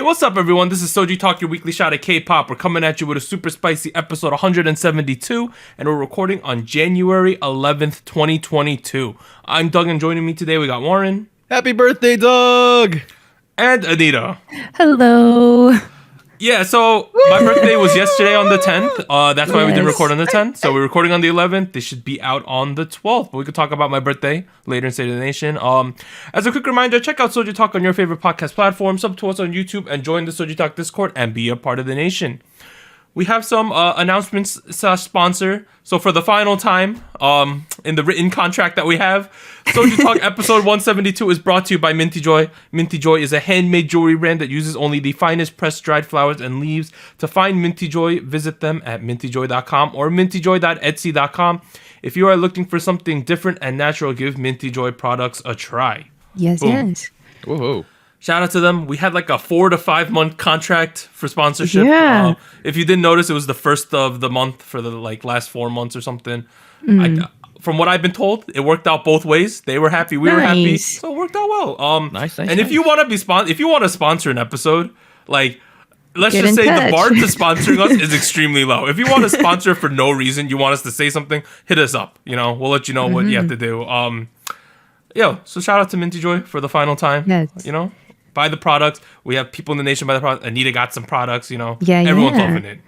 Hey, what's up, everyone? This is SojuTalk, your weekly shot at K-pop. We're coming at you with a super spicy episode 172, and we're recording on January 11th, 2022. I'm Doug, and joining me today, we got Warren. Happy birthday, Doug! And Anita. Hello. Yeah, so my birthday was yesterday on the 10th. That's why we didn't record on the 10th. So we're recording on the 11th. They should be out on the 12th. But we could talk about my birthday later in State of the Nation. As a quick reminder, check out SojuTalk on your favorite podcast platform, sub to us on YouTube, and join the SojuTalk Discord and be a part of the nation. We have some announcements / sponsor. So for the final time, in the written contract that we have, SojuTalk episode 172 is brought to you by Minty Joy. Minty Joy is a handmade jewelry brand that uses only the finest pressed dried flowers and leaves. To find Minty Joy, visit them at mintyjoy.com or mintyjoy.etsy.com. If you are looking for something different and natural, give Minty Joy products a try. Yes, Boom. yes. Whoa. Shout out to them. We had like a 4 to 5 month contract for sponsorship. Yeah. If you didn't notice, it was the first of the month for the last 4 months or something. From what I've been told, it worked out both ways. They were happy, we were happy, so it worked out well. Nice. If you want to if you want to sponsor an episode, let's Get just in say touch. the bar to sponsoring us is extremely low. If you want to sponsor for no reason, you want us to say something, hit us up. We'll let you know what you have to do. So shout out to Minty Joy for the final time. Yes. Buy the products. We have people in the nation buy the products. Anita got some products. Everyone's yeah. loving it.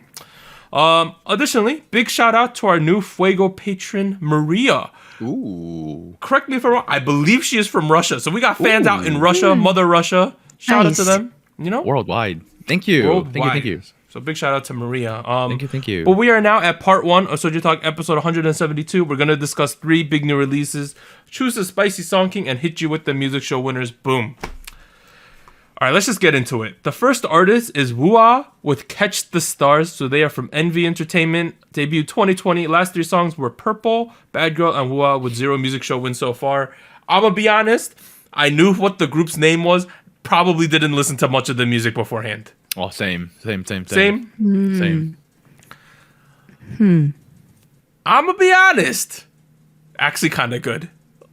Additionally, big shout out to our new Fuego patron, Maria. Ooh. Correct me if I'm wrong. I believe she is from Russia. So we got fans out in Russia, Mother Russia. Shout out to them. Worldwide. Thank you. Worldwide. Thank you. So big shout out to Maria. Thank you. But we are now at part 1 of SojuTalk episode 172. We're going to discuss 3 big new releases. Choose a spicy song king and hit you with the music show winners. Boom. All right, let's just get into it. The first artist is wooah with Catch the Stars. So they are from Envy Entertainment. Debuted 2020. Last 3 songs were Purple, Bad Girl, and wooah with 0 music show wins so far. I'm going to be honest. I knew what the group's name was. Probably didn't listen to much of the music beforehand. Oh, same. Same? Same. I'm going to be honest. Actually kind of good.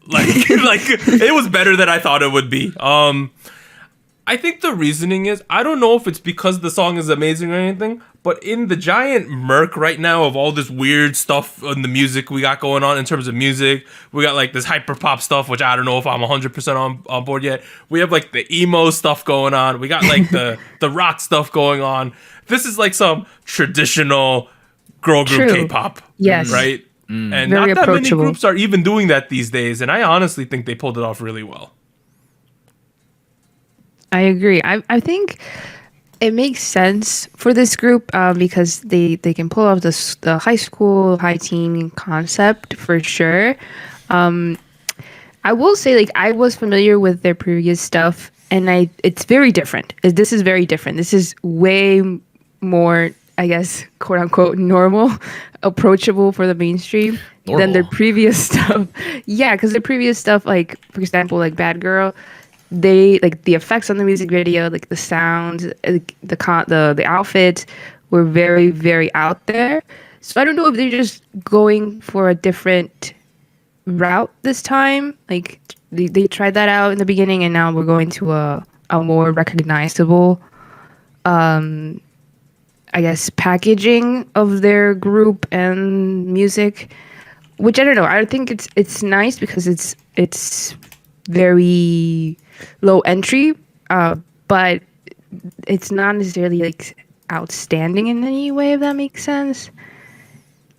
It was better than I thought it would be. I think the reasoning is, I don't know if it's because the song is amazing or anything, but in the giant murk right now of all this weird stuff in the music we got going on in terms of music, we got this hyper pop stuff, which I don't know if I'm 100% on board yet. We have the emo stuff going on. We got the rock stuff going on. This is some traditional girl group True. K-pop. Yes. Right? And Very not that many approachable. groups are even doing that these days, and I honestly think they pulled it off really well. I agree. I think it makes sense for this group because they can pull off the high school, high teen concept for sure. I will say I was familiar with their previous stuff and it's very different. This is very different. This is way more, I guess, quote unquote, normal, approachable for the mainstream than their previous stuff. Yeah, because their previous stuff, for example, Bad Girl, they the effects on the music video, the sounds, the outfit were very, very out there. So I don't know if they're just going for a different route this time. They tried that out in the beginning, and now we're going to a more recognizable, I guess, packaging of their group and music. Which I don't know. I think it's nice because it's very low entry, but it's not necessarily outstanding in any way, if that makes sense.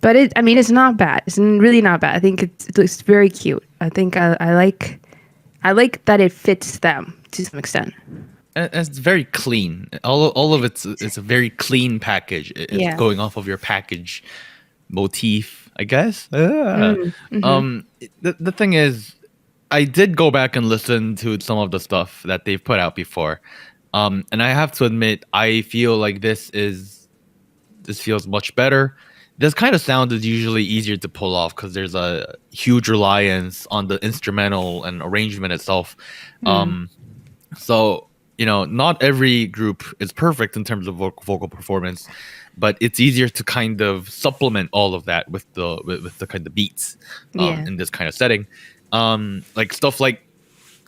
But it's not bad. It's really not bad. I think it's very cute. I think I like that it fits them to some extent. And it's very clean. All of it's a very clean package. It's going off of your package motif, I guess. The thing is, I did go back and listen to some of the stuff that they've put out before. And I have to admit, I feel like this feels much better. This kind of sound is usually easier to pull off because there's a huge reliance on the instrumental and arrangement itself. So, not every group is perfect in terms of vocal performance, but it's easier to kind of supplement all of that with the kind of beats in this kind of setting. Stuff like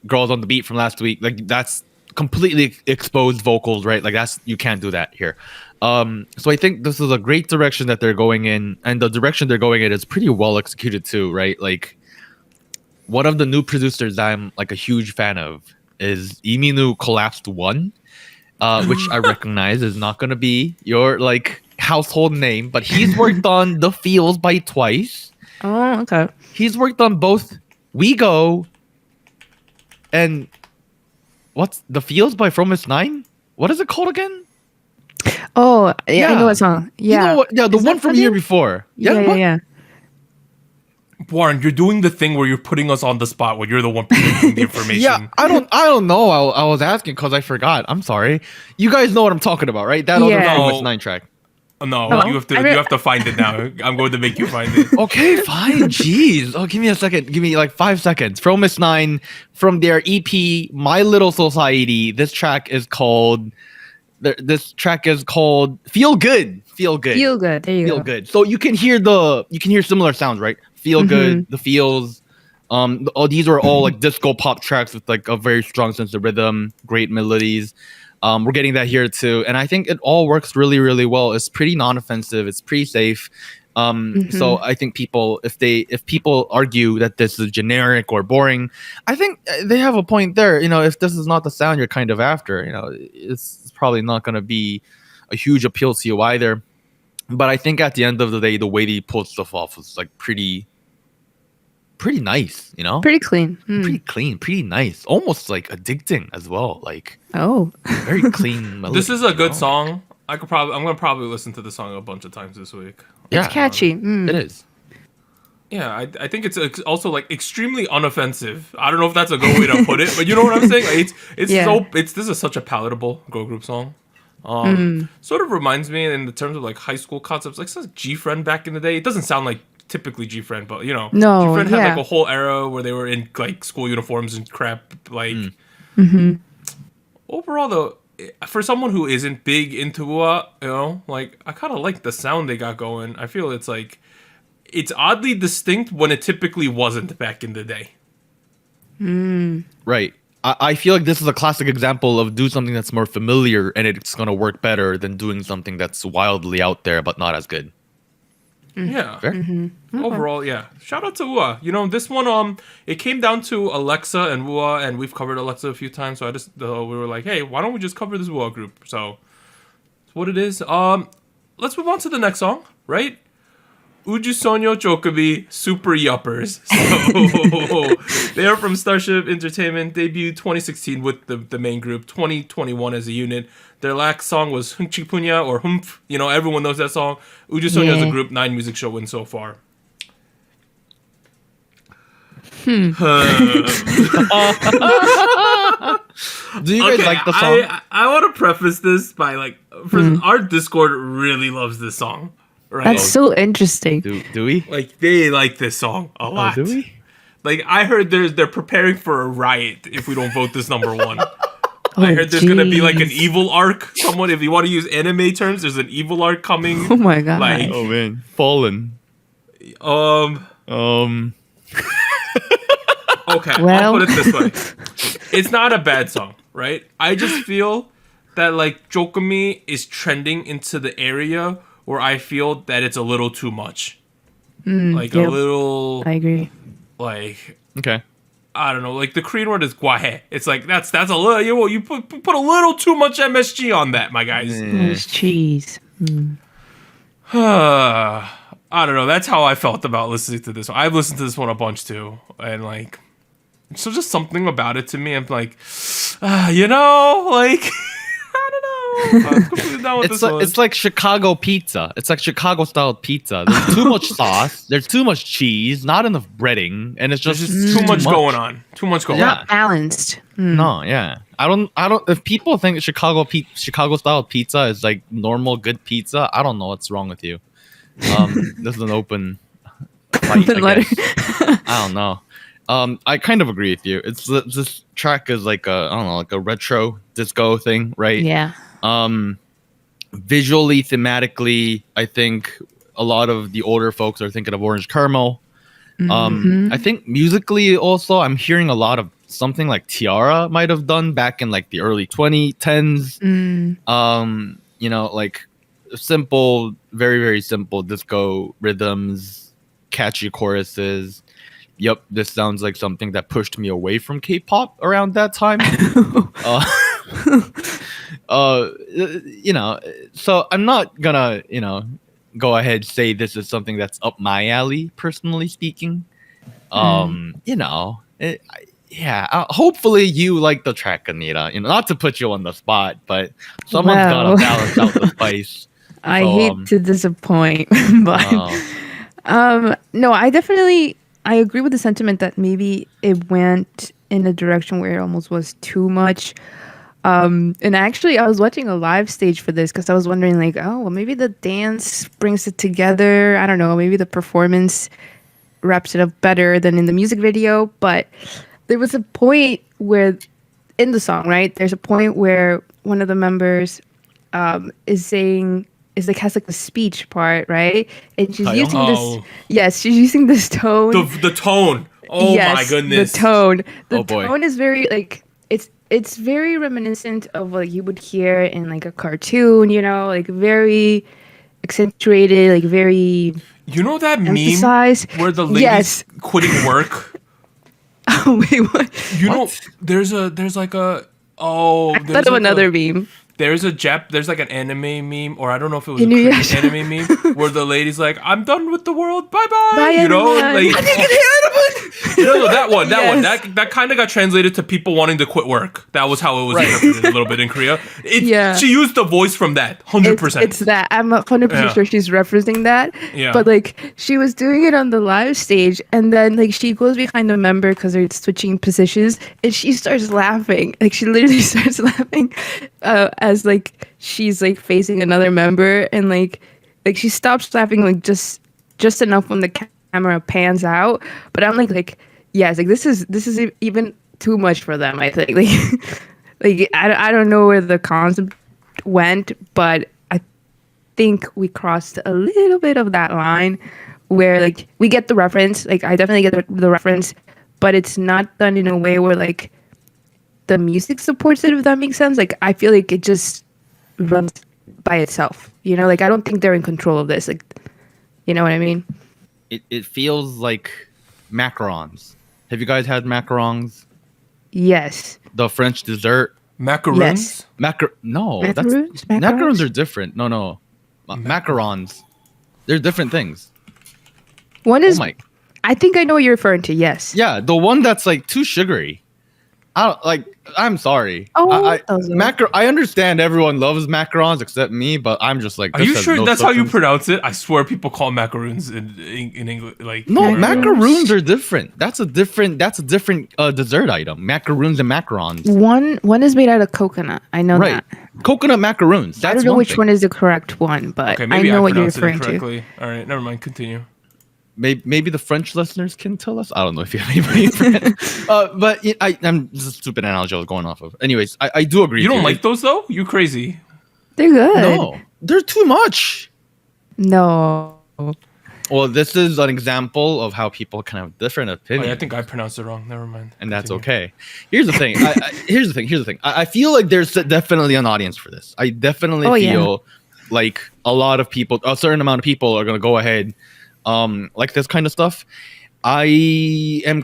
Girls on the Beat from last week, that's completely exposed vocals, right? Like you can't do that here. So I think this is a great direction that they're going in, and the direction they're going in is pretty well executed too, right? Like one of the new producers I'm like a huge fan of is Iminu Collapsed One, which I recognize is not going to be your like household name, but he's worked on The Feels by Twice. Oh, okay. He's worked on both We Go and what's The Feels by From Miss Nine? What is it called again? Oh, yeah, I know what song. Yeah. You know what? Yeah, the Is one that from for year them? before. Yeah. Warren, you're doing the thing where you're putting us on the spot when you're the one presenting the information. Yeah, I don't know. I was asking because I forgot. I'm sorry. You guys know what I'm talking about, right? That other Yeah. From Miss Nine track. No, Oh, you I mean- have to find it now. I'm going to make you find it. Okay, fine. Jeez. Oh, give me a second. Give me like 5 seconds. From Miss Nine, from their EP My Little Society. This track is called Feel Good. Feel Good. Feel good. There you Feel go. Good. So you can hear similar sounds, right? Feel Good, The Feels. These are all like disco pop tracks with like a very strong sense of rhythm, great melodies. We're getting that here too, and I think it all works really, really well. It's pretty non-offensive. It's pretty safe. So I think if people argue that this is generic or boring, I think they have a point there. You know, if this is not the sound you're kind of after, you know, it's probably not going to be a huge appeal to you either. But I think at the end of the day, the way he pulls stuff off is like pretty nice, you know? Pretty clean. Pretty clean, pretty nice. Almost like addicting as well. Like Oh. very clean melody. This is a good you know? song. I'm gonna probably listen to the song a bunch of times this week. Yeah, It's catchy. it is. Yeah, I think it's also like extremely unoffensive. I don't know if that's a good way to put it, but you know what I'm saying? Like, Yeah. this is such a palatable girl group song. Sort of reminds me in the terms of like high school concepts, like G-Friend back in the day. It doesn't sound like typically G-Friend, but you know, No, G-Friend had yeah. like a whole era where they were in like school uniforms and crap. Like overall, though, for someone who isn't big into wooah, you know, like I kind of like the sound they got going. I feel it's like it's oddly distinct when it typically wasn't back in the day. Right. I feel like this is a classic example of do something that's more familiar and it's going to work better than doing something that's wildly out there but not as good. Yeah. Fair? Overall, yeah. Shout out to wooah. You know, this one, it came down to Alexa and wooah, and we've covered Alexa a few times. So we were like, hey, why don't we just cover this wooah group? So that's what it is. Let's move on to the next song, right? Ujusonyo CHOCOME Super Yuppers. So they are from Starship Entertainment, debuted 2016 with the main group, 2021 as a unit. Their last song was Hunchipunya or Humph. You know, everyone knows that song. Ujusonyo as a group, 9 music show wins so far. Do you guys like the song? I want to preface this by like, our Discord really loves this song. Right? That's so interesting. Do we? Like they like this song a lot. Do we? Like I heard they're preparing for a riot if we don't vote this number one. I heard there's gonna be like an evil arc. Someone, if you want to use anime terms, there's an evil arc coming. Oh my god. Like, Oh man, Fallen. Okay, Well. I'll put it this way. It's not a bad song, right? I just feel that like CHOCOME is trending into the area where I feel that it's a little too much. Like a yep. little, I agree. like, Okay. I don't know, like the Korean word is guahe. It's like that's a little, you put a little too much MSG on that, my guys. There's cheese. I don't know. That's how I felt about listening to this one. I've listened to this one a bunch too, and like, so just something about it to me. I'm like, you know, like, I don't know. I'm completely down with this one. It's like Chicago pizza. It's like Chicago style pizza. There's too much sauce. There's too much cheese. Not enough breading, and it's There's just just too much going on. Too much going Yeah. on. Not balanced. No, yeah. I don't. If people think Chicago style pizza is like normal good pizza, I don't know what's wrong with you. This is an open fight, Open I letter. guess. I don't know. I kind of agree with you. This track is like a retro disco thing, right? Yeah. Visually, thematically, I think a lot of the older folks are thinking of Orange Caramel. I think musically also, I'm hearing a lot of something like Tiara might have done back in like the early 2010s. You know, like simple, very, very simple disco rhythms, catchy choruses. Yep, this sounds like something that pushed me away from K-pop around that time. You know, so I'm not gonna, you know, go ahead say this is something that's up my alley, personally speaking. You know, hopefully you like the track, Anita. You know, not to put you on the spot, but someone's gotta balance out the spice. I hate to disappoint, but no, I agree with the sentiment that maybe it went in a direction where it almost was too much. And actually, I was watching a live stage for this because I was wondering, like, oh, well, maybe the dance brings it together. I don't know. Maybe the performance wraps it up better than in the music video. But there was a point where, in the song, right? There's a point where one of the members has like the speech part, right? And she's using this. Yes, she's using this tone. The tone. Oh yes, my goodness. The tone. The tone is very like it's very reminiscent of what you would hear in like a cartoon, you know, like very accentuated, like very. You know that emphasized meme where the lady's quitting work? Oh wait, what? You know, there's like a I thought of another meme. There's like an anime meme, or I don't know if it was a Korean anime meme, where the lady's like, "I'm done with the world, bye bye." You know, like you know that one. That kind of got translated to people wanting to quit work. That was how it was interpreted a little bit in Korea. She used the voice from that 100%. It's that. I'm 100% sure she's referencing that. Yeah. But like she was doing it on the live stage, and then like she goes behind a member because they're switching positions, and she starts laughing. Like she literally starts laughing. As like she's like facing another member, and like she stops laughing like just enough when the camera pans out. But I'm like yes, like this is even too much for them. I think like I don't know where the concept went, but I think we crossed a little bit of that line where like we get the reference. Like I definitely get the reference, but it's not done in a way where like the music supports it, if that makes sense. Like I feel like it just runs by itself, you know, like I don't think they're in control of this, like, you know what I mean? It feels like macarons. Have you guys had macarons? Yes. The French dessert. Macaroons? Yes. Macarons are different. No. Macarons. They're different things. One is I think I know what you're referring to. Yes. Yeah, the one that's like too sugary. I'm sorry. I understand everyone loves macarons except me, but I'm just like. Are you sure that's how you pronounce it? I swear people call macaroons in English like. No, macaroons are different. That's a different dessert item. Macaroons and macarons. One is made out of coconut. I know that. Coconut macaroons. That's I don't know which one is the correct one, but I know what you're referring to. All right, never mind. Continue. Maybe the French listeners can tell us. I don't know if you have anybody French. But I'm just a stupid analogy I was going off of. Anyways, I do agree. You don't like those though? You crazy? They're good. No, they're too much. No. Well, this is an example of how people can have different opinions. I think I pronounced it wrong. Never mind. And that's okay. Here's the thing. Here's the thing. I feel like there's definitely an audience for this. I definitely feel like a certain amount of people are gonna go ahead. Like this kind of stuff. I'm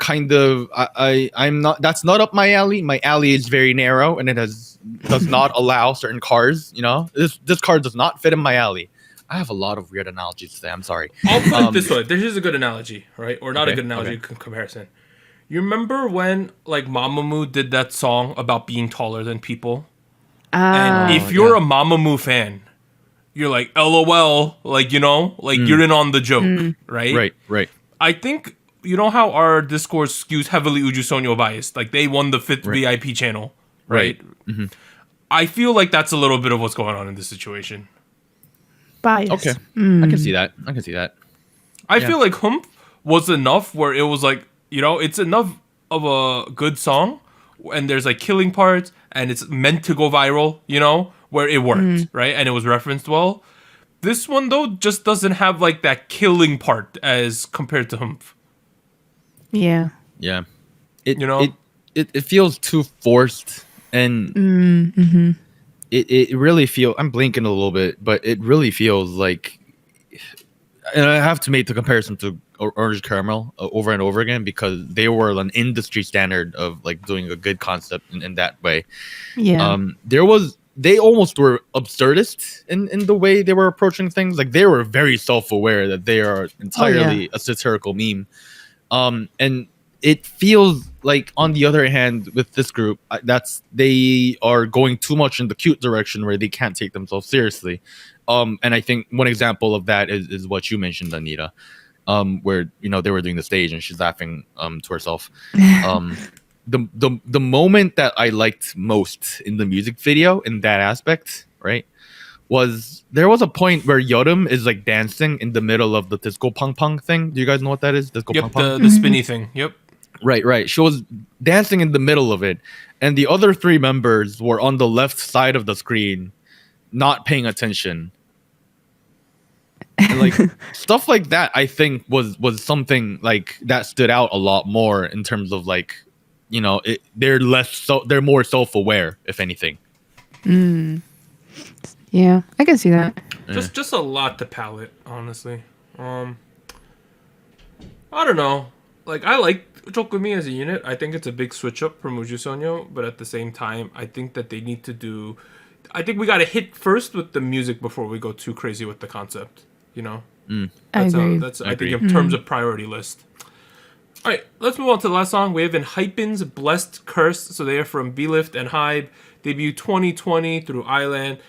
not, that's not up my alley. My alley is very narrow and it does not allow certain cars, you know, this car does not fit in my alley. I have a lot of weird analogies today. I'm sorry. I'll put it this way. This is a good analogy, right? Or not a good analogy comparison. You remember when like Mamamoo did that song about being taller than people? And if you're a Mamamoo fan, you're like, LOL, like, you know, like you're in on the joke, right? Right. I think, you know how our Discord skews heavily Uju Sonyo biased? Like, they won the 5th VIP channel, right? Mm-hmm. I feel like that's a little bit of what's going on in this situation. Bias. Okay. I can see that. I feel like Hump was enough where it was like, you know, it's enough of a good song, and there's like killing parts, and it's meant to go viral, you know? Where it worked, right? And it was referenced well. This one, though, just doesn't have, like, that killing part as compared to Humph. Yeah. Yeah. You know? it feels too forced, and it really feels. I'm blinking a little bit, but it really feels like. And I have to make the comparison to Orange Caramel over and over again because they were an industry standard of like doing a good concept in that way. Yeah. They almost were absurdist in the way they were approaching things. Like they were very self-aware that they are entirely a satirical meme. And it feels like, on the other hand, with this group, they are going too much in the cute direction where they can't take themselves seriously. And I think one example of that is what you mentioned, Anita, where they were doing the stage and she's laughing to herself. The moment that I liked most in the music video in that aspect, right, was there was a point where Yeoreum is like dancing in the middle of the disco pong pong thing. Do you guys know what that is? Disco pong pong? The spinny thing. Yep. Right. She was dancing in the middle of it, and the other three members were on the left side of the screen, not paying attention. And like stuff like that, I think was something like that stood out a lot more in terms of like, they're more self-aware, if anything. Yeah, I can see that. Just a lot to palate, honestly. I don't know. Like, I like CHOCOME as a unit. I think it's a big switch up from Ujusonyo, but at the same time, I think that they need to do. I think we got to hit first with the music before we go too crazy with the concept. I agree. I think in terms of priority list. All right, let's move on to the last song. We have ENHYPEN's Blessed Curse. So they are from B-Lift and Hype. Debut 2020 through Island.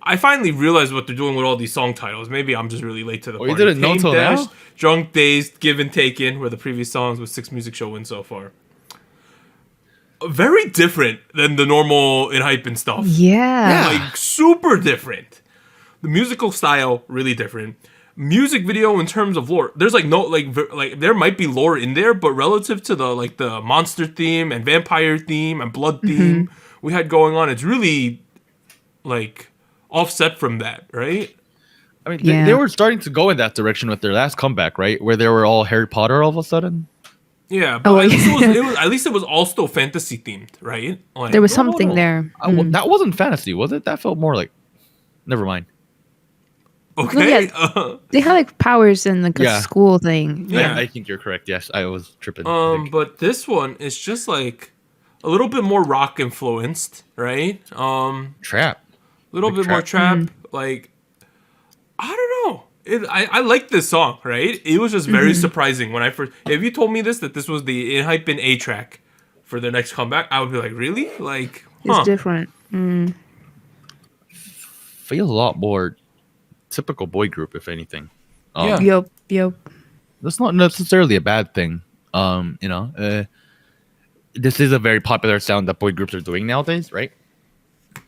I finally realized what they're doing with all these song titles. Maybe I'm just really late to the party. You didn't know till now? Drunk, Dazed, Give and Taken were the previous songs with 6 music show wins so far. Very different than the normal ENHYPEN stuff. Yeah. Like, super different. The musical style, really different. Music video in terms of lore, there's like no like there might be lore in there, but relative to the monster theme and vampire theme and blood theme we had going on, it's really like offset from that, right? I mean, they were starting to go in that direction with their last comeback, right? Where they were all Harry Potter all of a sudden. Yeah, but at least it was all still fantasy themed, right? Like, there was something there. That wasn't fantasy, was it? That felt more like. Never mind. Okay. They had like powers in like a school thing. Yeah, I think you're correct. Yes, I was tripping. But this one is just like a little bit more rock influenced, right? Trap. A little bit more trap. Like, I don't know. I like this song, right? It was just very surprising when I first. If you told me that this was the ENHYPEN A track for their next comeback, I would be like, really? Like, it's different. Feels a lot more typical boy group, if anything. Yep. That's not necessarily a bad thing. This is a very popular sound that boy groups are doing nowadays, right?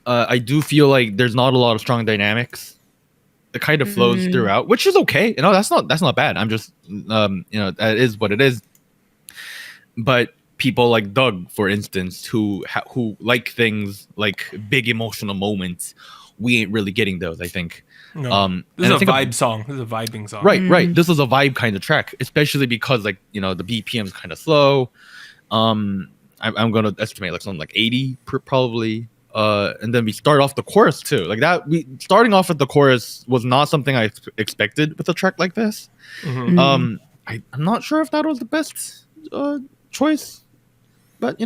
I do feel like there's not a lot of strong dynamics. It kind of flows throughout, which is okay. That's not bad. I'm just, that is what it is. But people like Doug, for instance, who like things like big emotional moments, we ain't really getting those, I think. No. This is a vibe song. This is a vibing song. Right. This is a vibe kind of track, especially because like, the BPM is kind of slow. I'm going to estimate like something like 80 probably. And then we start off the chorus too. Like that, starting off with the chorus was not something I expected with a track like this. I'm not sure if that was the best choice, but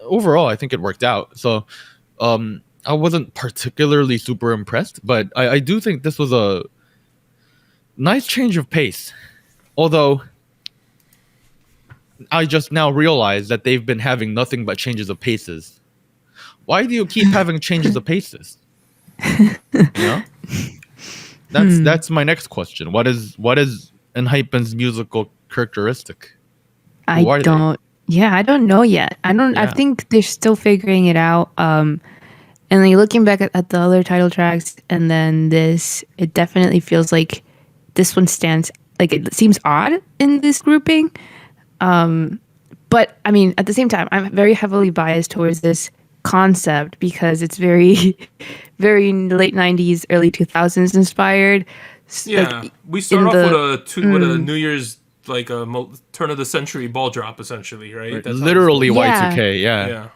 overall I think it worked out. So I wasn't particularly super impressed, but I do think this was a nice change of pace. Although I just now realize that they've been having nothing but changes of paces. Why do you keep having changes of paces? That's my next question. What is ENHYPEN's musical characteristic? I don't know yet. I think they're still figuring it out. And like looking back at the other title tracks and then this, it definitely feels like this one stands, like it seems odd in this grouping. But I mean, at the same time, I'm very heavily biased towards this concept because it's very, very late 90s, early 2000s inspired. Yeah, like, we start off with a New Year's like a turn of the century ball drop, essentially, right? That's literally Yeah. Y2K. yeah.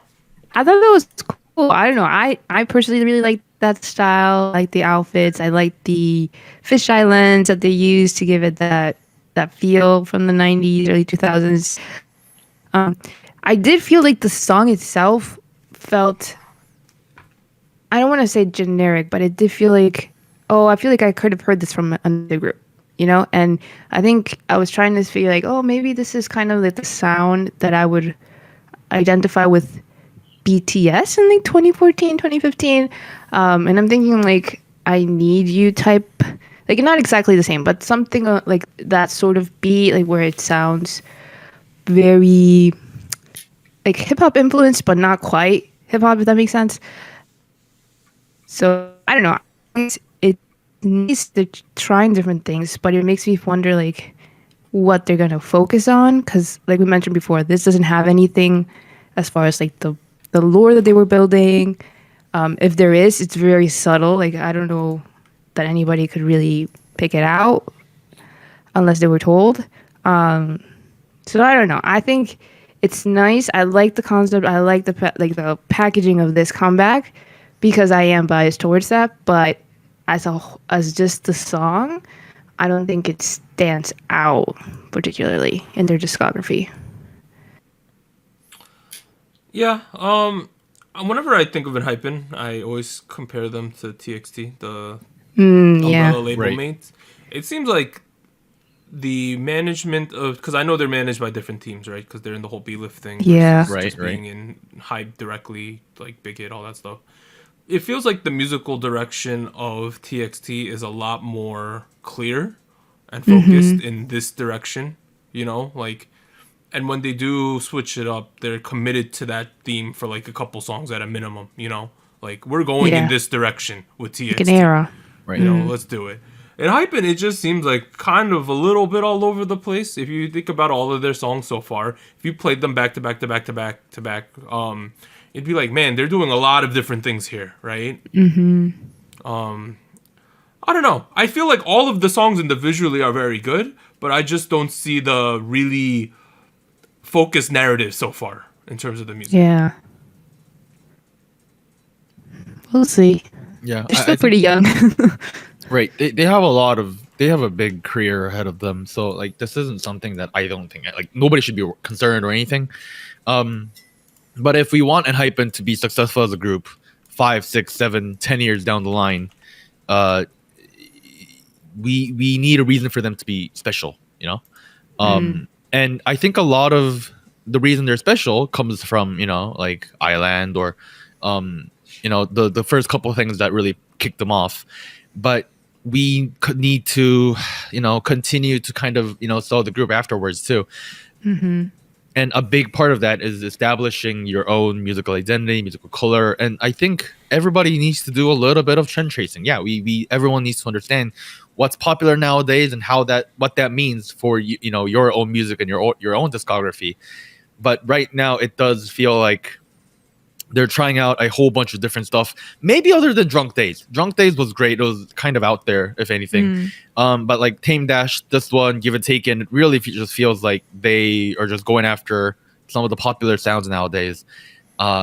I thought that was cool. I don't know. I personally really like that style. I like the outfits. I like the fisheye lens that they use to give it that feel from the 90s, early 2000s. I did feel like the song itself felt, I don't want to say generic, but it did feel like, oh, I feel like I could have heard this from another group, you know? And I think I was trying to feel like, oh, maybe this is kind of like the sound that I would identify with BTS in like 2014, 2015. And I'm thinking like, I Need You type, like not exactly the same, but something like that sort of beat, like where it sounds very like hip hop influenced, but not quite hip hop, if that makes sense. So I don't know. It needs to trying different things, but it makes me wonder like what they're gonna focus on, because like we mentioned before, this doesn't have anything as far as like the lore that they were building. If there is, it's very subtle. Like I don't know that anybody could really pick it out unless they were told. So I don't know. I think it's nice. I like the concept. I like the packaging of this comeback because I am biased towards that. But as just the song, I don't think it stands out particularly in their discography. Yeah. Whenever I think of ENHYPEN, I always compare them to TXT, the umbrella label Right. mates. It seems like the management of, because I know they're managed by different teams, right? Because they're in the whole B-Lift thing. Yeah. Versus just Right. being in Hype directly, like Big Hit, all that stuff. It feels like the musical direction of TXT is a lot more clear and focused in this direction, you know? Like, and when they do switch it up, they're committed to that theme for like a couple songs at a minimum, you know? Like, we're going in this direction with TXT. Like an era. Right. You know, let's do it. And ENHYPEN, it just seems like kind of a little bit all over the place. If you think about all of their songs so far, if you played them back to back to back to back to back, it'd be like, man, they're doing a lot of different things here, right? Mm-hmm. I don't know. I feel like all of the songs individually are very good, but I just don't see the really focused narrative so far in terms of the music. Yeah. We'll see. Yeah. They're still pretty young. Right. They have a big career ahead of them. So like this isn't something that I don't think like nobody should be concerned or anything. But if we want ENHYPEN to be successful as a group 5, 6, 7, 10 years down the line, we need a reason for them to be special, you know? And I think a lot of the reason they're special comes from, you know, like Island or you know, the first couple of things that really kicked them off. But we could need to, you know, continue to kind of, you know, sell the group afterwards too. Mm-hmm. And a big part of that is establishing your own musical identity, musical color. And I think everybody needs to do a little bit of trend tracing. Yeah, everyone needs to understand what's popular nowadays and what that means for you know, your own music and your own discography. But right now it does feel like they're trying out a whole bunch of different stuff. Maybe other than Drunk Days. Drunk Days was great. It was kind of out there, if anything. But like Tame Dash, this one, Give and Take, it really just feels like they are just going after some of the popular sounds nowadays,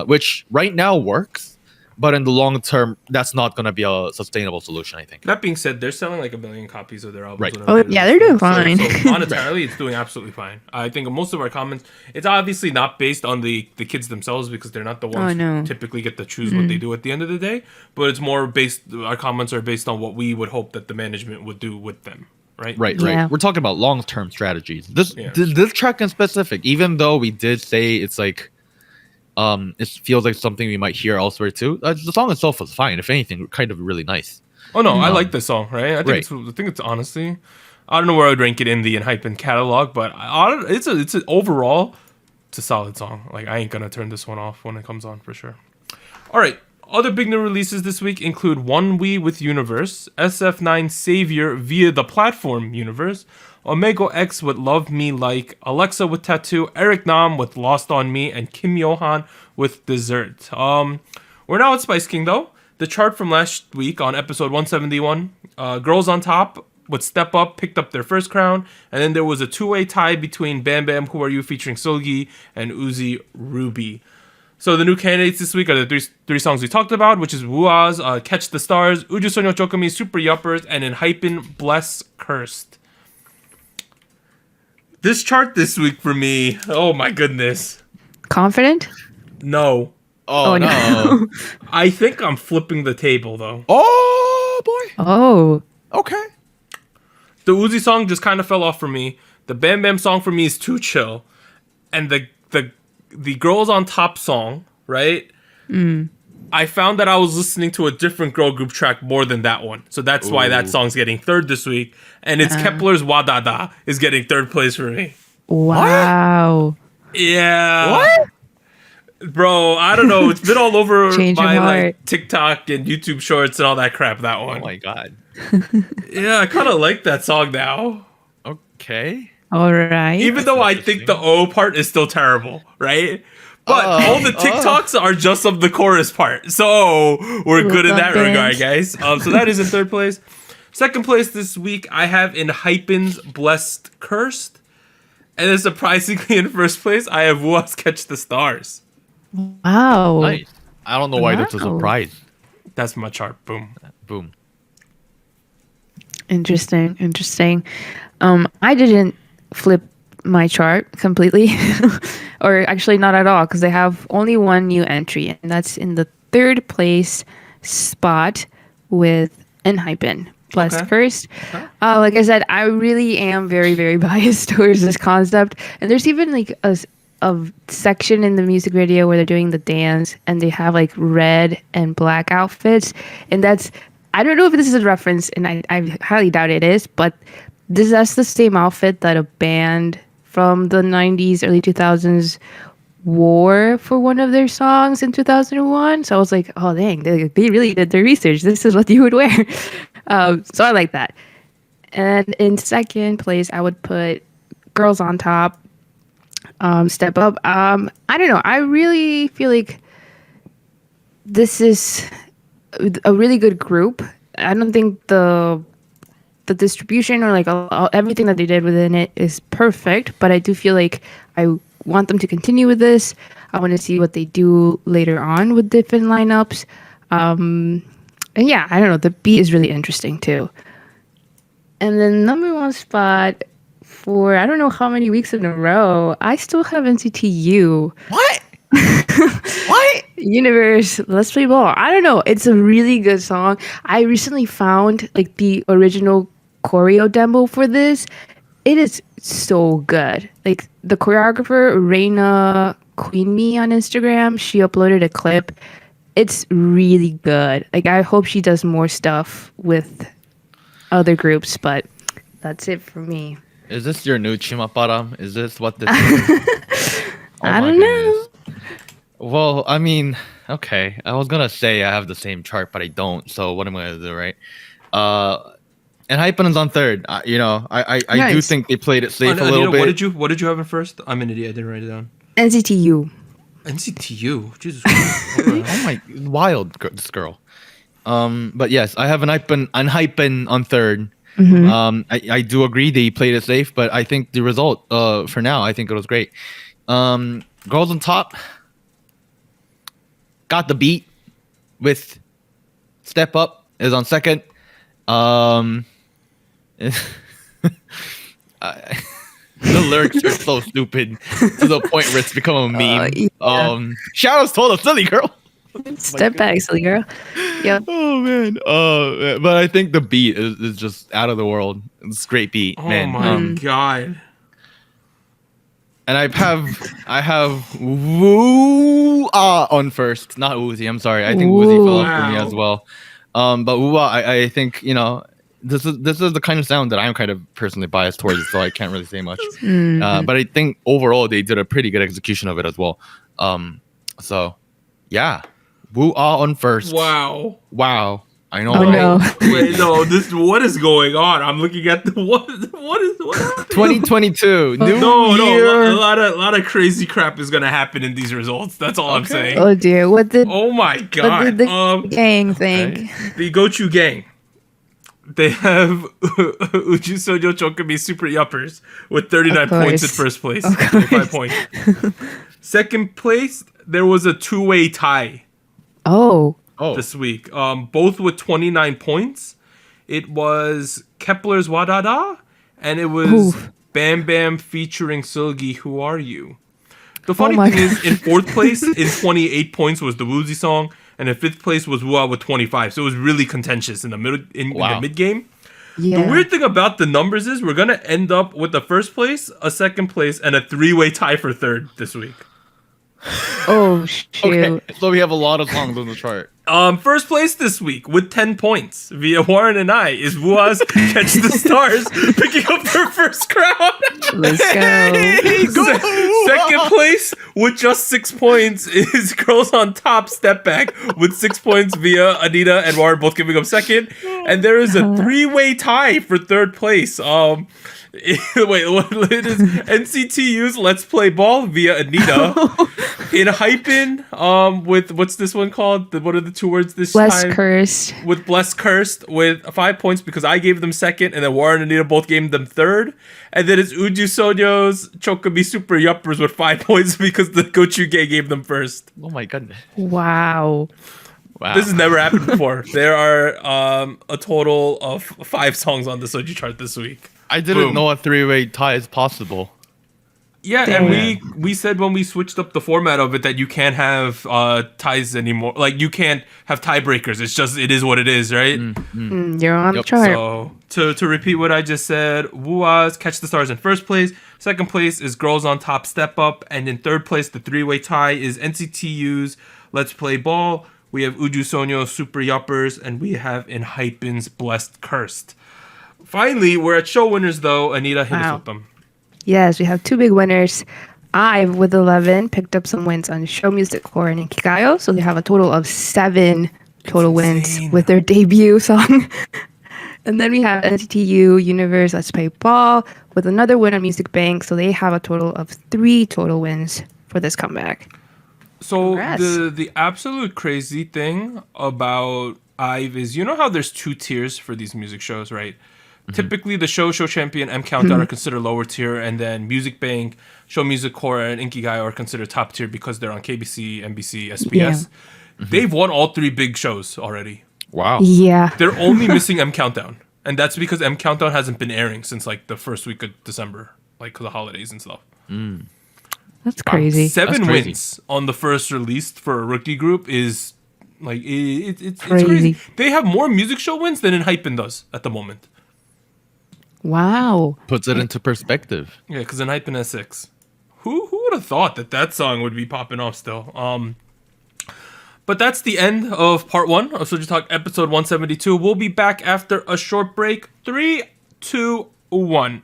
which right now works. But in the long term, that's not going to be a sustainable solution, I think. That being said, they're selling like 1 million copies of their albums. Right. Oh, yeah, they're doing fine. So monetarily, it's doing absolutely fine. I think most of our comments, it's obviously not based on the kids themselves because they're not the ones who typically get to choose what they do at the end of the day. But it's more our comments are based on what we would hope that the management would do with them. Right. Yeah. We're talking about long-term strategies. This track in specific, even though we did say it's like, it feels like something we might hear elsewhere too. The song itself was fine. If anything, kind of really nice. Oh no, I like this song. Right, I think it's honestly, I don't know where I'd rank it in the ENHYPEN catalog, but it's an overall, it's a solid song. Like I ain't gonna turn this one off when it comes on for sure. All right, other big new releases this week include One We with Universe, SF9 Savior via the Platform Universe, Omega X with Love Me Like, Alexa with Tattoo, Eric Nam with Lost on Me, and Kim Yohan with Dessert. We're now at Spice King though. The chart from last week on episode 171, Girls on Top with Step Up picked up their first crown, and then there was a two-way tie between Bam Bam Who Are You featuring Seulgi and Uzi Ruby. So the new candidates this week are the three songs we talked about, which is wooah's Catch the Stars, Uju Sonyo Chokomi, Super Yuppers, and ENHYPEN Bless Cursed. This chart this week for me, oh my goodness. Confident? No. Oh, no. I think I'm flipping the table though. Oh, boy. Oh. Okay. The Uzi song just kind of fell off for me. The Bam Bam song for me is too chill. And the Girls on Top song, right? I found that I was listening to a different girl group track more than that one. So that's why that song's getting third this week. And it's Kepler's Wadada is getting third place for me. Wow. Yeah. What? Bro, I don't know. It's been all over Change your my heart. like TikTok and YouTube shorts and all that crap, that one. Oh, my God. Yeah, I kind of like that song now. Okay. All right. Even though I think the O part is still terrible, right? But all the TikToks are just of the chorus part. So we're good in that regard, guys. So that is in third place. Second place this week, I have ENHYPEN's Blessed Cursed. And then surprisingly in first place, I have wooah's Catch the Stars. Wow. Nice. I don't know why that's a Wow. surprise. That's my chart. Boom. Boom. Interesting. I didn't flip my chart completely, or actually not at all, because they have only one new entry, and that's in the third place spot with ENHYPEN. Blessed Cursed. Like I said, I really am very, very biased towards this concept, and there's even like a section in the music video where they're doing the dance, and they have like red and black outfits, and that's, I don't know if this is a reference, and I highly doubt it is, but that's the same outfit that a band from the 90s, early 2000s wore for one of their songs in 2001. So I was like, oh, dang, they really did their research. This is what you would wear. So I like that. And in second place, I would put Girls on Top, Step Up. I don't know. I really feel like this is a really good group. I don't think the distribution or like everything that they did within it is perfect, but I do feel like I want them to continue with this. I want to see what they do later on with different lineups. And yeah, I don't know. The beat is really interesting too. And then number one spot for I don't know how many weeks in a row, I still have NCT What? What? Universe, Let's Play Ball. I don't know. It's a really good song. I recently found like the original choreo demo for this. It is so good. Like the choreographer Reina Queen Me on Instagram, she uploaded a clip. It's really good. Like I hope she does more stuff with other groups, but that's it for me. Is this your new Chimaparam? Is this what this is? I don't know. Well, I mean, okay. I was gonna say I have the same chart, but I don't. So what am I gonna do, right? ENHYPEN is on third. I do Nice. think they played it safe a little bit. What did you have in first? I'm an idiot. I didn't write it down. NCTU. NCTU. Jesus Christ. Okay. Oh my, this girl. But yes, I have ENHYPEN on third. I do agree they played it safe, but I think the result, for now, I think it was great. Girls on Top got the beat with Step Up is on second. The lyrics are so stupid to the point where it's become a meme. Yeah. Shadows told us, silly girl. Step back, silly girl. Yep. Oh man. But I think the beat is just out of the world. It's a great beat, Oh man. my god. And I have Woo on first, not Woozy. I'm sorry. I think Woozy fell off for me Wow. as well. But Woo I think this is the kind of sound that I'm kind of personally biased towards, so I can't really say much. But I think overall they did a pretty good execution of it as well. So yeah, Woo on first. Wow. I know. Oh right? no. Wait, no. What is going on? I'm looking at the what happened? 2022 new No, year. a lot of crazy crap is gonna happen in these results. That's all I'm saying. Oh dear. What did Oh my god. the gang think? The Gochu gang. they have Uju Sojo CHOCOME Super Yuppers with 39 points in first place. 25 points. Second place, there was a two-way tie. Oh. This week. Both with 29 points. It was Kepler's Wadada, and it was Bam Bam featuring Silgi, Who Are You? The funny thing is, in fourth place, in 28 points, was the Woozy song, and in fifth place was wooah with 25. So it was really contentious in the middle, in the mid game. Yeah. The weird thing about the numbers is we're gonna end up with the first place, a second place, and a three-way tie for third this week. Oh shoot! Okay, so we have a lot of songs on the chart. First place this week with 10 points via Warren and I is Wooah's Catch the Stars picking up their first crown. Let's go. Hey, second place with just 6 points is Girls on Top Step Back with 6 points via Anita and Warren both giving up second. And there is a three-way tie for third place. Wait, what it is? NCTU's Let's Play Ball via Anita. ENHYPEN, with what's this one called? What are the two words this Blessed time? Cursed. With Blessed Cursed with 5 points because I gave them second, and then Warren and Anita both gave them third. And then it's Uju Sojo's CHOCOME Super Yuppers with 5 points because the Gochuge gave them first. Oh my goodness. Wow. This has never happened before. There are a total of 5 songs on the Soju chart this week. I didn't know a three-way tie is possible. Yeah, and we said when we switched up the format of it that you can't have ties anymore. Like, you can't have tiebreakers. It's just, it is what it is, right? You're on the chart. So, to repeat what I just said, Wooah's Catch the Stars in first place. Second place is Girls on Top Step Up. And in third place, the three-way tie is NCTU's Let's Play Ball. We have Uju Sonyo's Super Yuppers. And we have ENHYPEN's Blessed Cursed. Finally, we're at show winners, though. Anita, hit us with them. Yes, we have 2 big winners. IVE with 11 picked up some wins on Show Music Core and Inkigayo, so they have a total of 7 total wins with their debut song. And then we have NCTU Universe Let's Play Ball with another win on Music Bank, so they have a total of 3 total wins for this comeback. So Congrats. the absolute crazy thing about IVE is, you know how there's 2 tiers for these music shows, right? Typically, the show champion, M Countdown are considered lower tier, and then Music Bank, Show Music Core, and Inkigayo are considered top tier because they're on KBC, NBC, SBS. Yeah. They've won all 3 big shows already. Wow. Yeah. They're only missing M Countdown, and that's because M Countdown hasn't been airing since like the first week of December, like the holidays and stuff. That's crazy. 7 wins on the first release for a rookie group is like it's crazy. They have more music show wins than ENHYPEN does at the moment. Wow. Puts it into perspective. Yeah, because ENHYPEN has 6. Who would have thought that song would be popping off still? But that's the end of part 1 of SojuTalk episode 172. We'll be back after a short break. 3, 2, 1.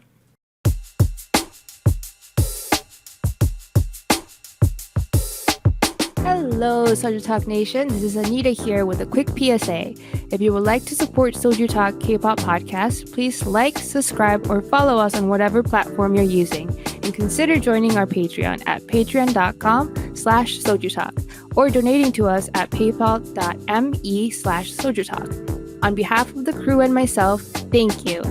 Hello, SojuTalk Nation. This is Anita here with a quick PSA. If you would like to support SojuTalk Kpop Podcast, please like, subscribe, or follow us on whatever platform you're using. And consider joining our Patreon at patreon.com/SojuTalk or donating to us at paypal.me/SojuTalk. On behalf of the crew and myself, thank you.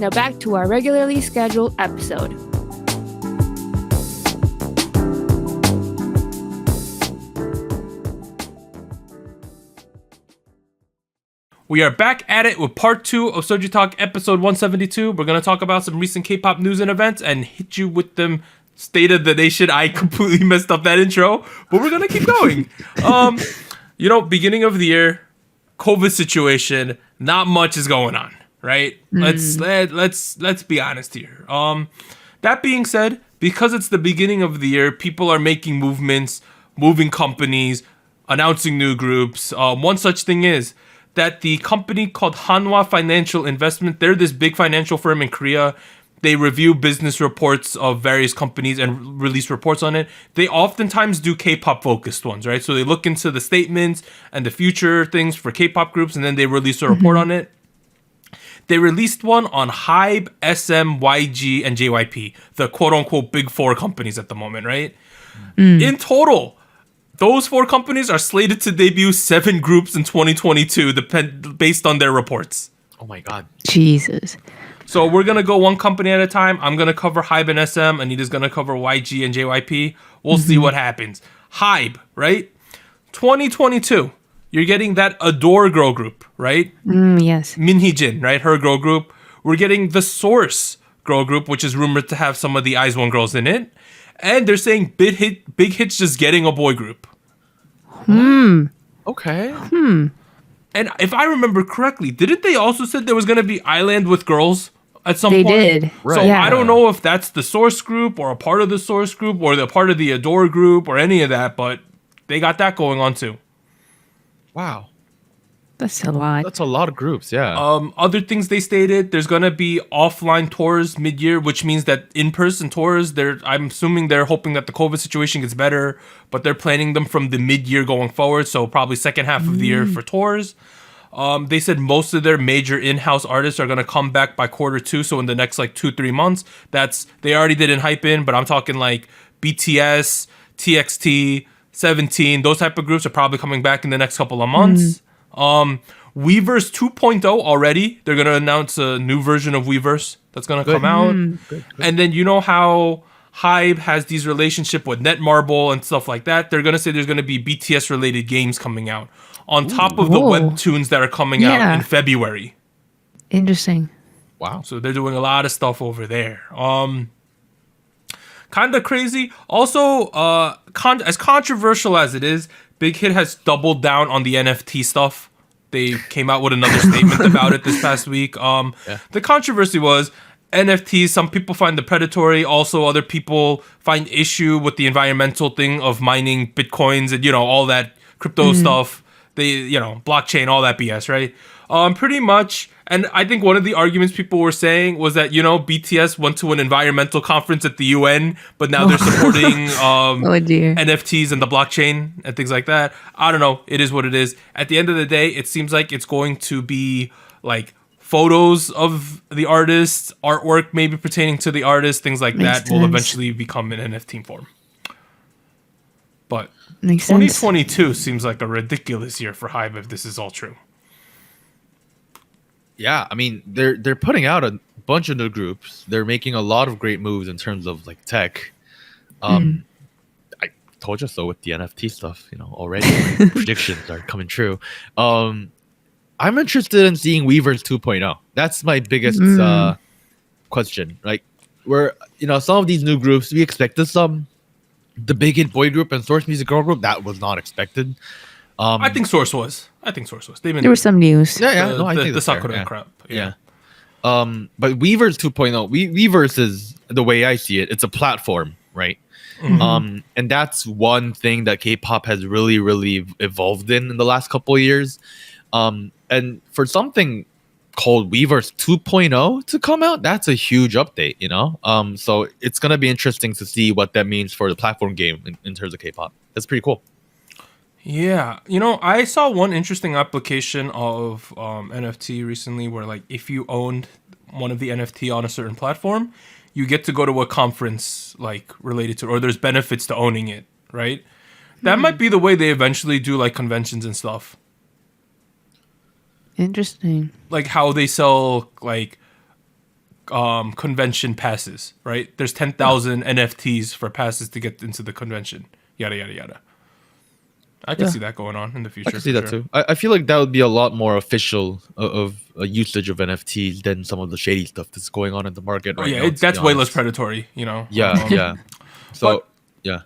Now back to our regularly scheduled episode. We are back at it with part 2 of SojuTalk episode 172. We're going to talk about some recent K-pop news and events and hit you with them State of the Nation. I completely messed up that intro, but we're going to keep going. Beginning of the year, COVID situation, not much is going on, right? Let's be honest here. That being said, because it's the beginning of the year, people are making movements, moving companies, announcing new groups. One such thing is that the company called Hanwha Financial Investment, they're this big financial firm in Korea. They review business reports of various companies and release reports on it. They oftentimes do K-pop focused ones, right? So they look into the statements and the future things for K-pop groups, and then they release a report on it. They released one on HYBE, SM, YG, and JYP, the quote-unquote big 4 companies at the moment, right? In total, those 4 companies are slated to debut 7 groups in 2022, based on their reports. Oh my god. Jesus. So we're gonna go one company at a time. I'm gonna cover Hybe and SM. Anita's gonna cover YG and JYP. We'll see what happens. Hybe, right? 2022. You're getting that Adore girl group, right? Yes. Minhee-jin, right? Her girl group. We're getting the Source girl group, which is rumored to have some of the IZ*ONE girls in it. And they're saying Big Hit's just getting a boy group. Okay. And if I remember correctly, didn't they also said there was going to be Island with girls at some They point? did. Right. So Yeah. I don't know if that's the Source group or a part of the Source group or the part of the Adore group or any of that, but they got that going on too. Wow. That's a lot. That's a lot of groups, yeah. Other things they stated, there's gonna be offline tours mid-year, which means that in-person tours, I'm assuming they're hoping that the COVID situation gets better, but they're planning them from the mid-year going forward, so probably second half of the year for tours. They said most of their major in-house artists are gonna come back by Q2, so in the next like 2-3 months. They already did ENHYPEN, but I'm talking like BTS, TXT, 17, those type of groups are probably coming back in the next couple of months. Weverse 2.0 already. They're going to announce a new version of Weverse that's going to come out. Good. And then you know how Hybe has these relationship with Netmarble and stuff like that. They're going to say there's going to be BTS related games coming out on top of the Whoa. webtoons that are coming out Yeah. in February. Interesting. Wow. So they're doing a lot of stuff over there. Kind of crazy. Also, as controversial as it is, Big Hit has doubled down on the NFT stuff. They came out with another statement about it this past week. The controversy was NFTs. Some people find them predatory. Also, other people find issue with the environmental thing of mining bitcoins and all that crypto stuff. Blockchain, all that BS, right? Pretty much. And I think one of the arguments people were saying was that, BTS went to an environmental conference at the UN, but now they're supporting Oh dear. NFTs and the blockchain and things like that. I don't know. It is what it is. At the end of the day, it seems like it's going to be like photos of the artist, artwork maybe pertaining to the artist, things like Makes that will sense. eventually become an NFT form. But Makes sense. 2022 seems like a ridiculous year for Hybe if this is all true. Yeah, I mean, they're putting out a bunch of new groups. They're making a lot of great moves in terms of like tech. I told you so with the NFT stuff, already predictions are coming true. I'm interested in seeing Weverse 2.0. That's my biggest question. Like, where some of these new groups, we expected some. The Big Hit boy group and Source Music girl group, that was not expected. I think Source was. They've been There was some news. Yeah. No, I think the that's fair, Sakura yeah. crap. Yeah. But Weverse 2.0, Weverse is, the way I see it, it's a platform, right? And that's one thing that K-pop has really, really evolved in the last couple of years. And for something called Weverse 2.0 to come out, that's a huge update, So it's gonna be interesting to see what that means for the platform game in terms of K-pop. That's pretty cool. Yeah, I saw one interesting application of NFT recently where, like, if you owned one of the NFT on a certain platform, you get to go to a conference, like, related to, or there's benefits to owning it, right? That might be the way they eventually do, like, conventions and stuff. Interesting. Like how they sell, like, convention passes, right? There's 10,000 NFTs for passes to get into the convention. Yada, yada, yada. I can see that going on in the future. I can see that too. I feel like that would be a lot more official of a usage of NFTs than some of the shady stuff that's going on in the market right now. That's way less predatory, Yeah, yeah. So, but- yeah.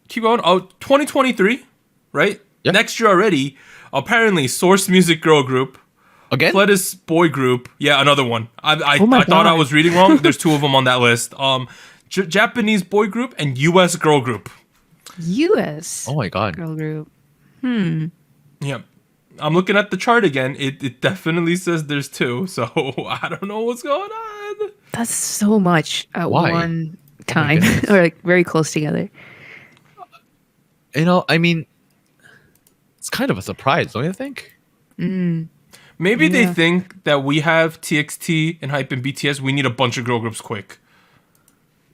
Keep going. 2023, right? Yeah. Next year already. Apparently, Source Music girl group, Again? Pledis boy group. Yeah, another one. I my thought I God. was reading wrong. There's two of them on that list. Japanese boy group and U.S. girl group. U.S. Oh my god. girl group. Yeah. I'm looking at the chart again. It definitely says there's two. So I don't know what's going on. That's so much at Why? one time, goodness. or like very close together. I mean, it's kind of a surprise, don't you think? Maybe they Yeah. think that we have TXT and Hype and BTS. We need a bunch of girl groups quick.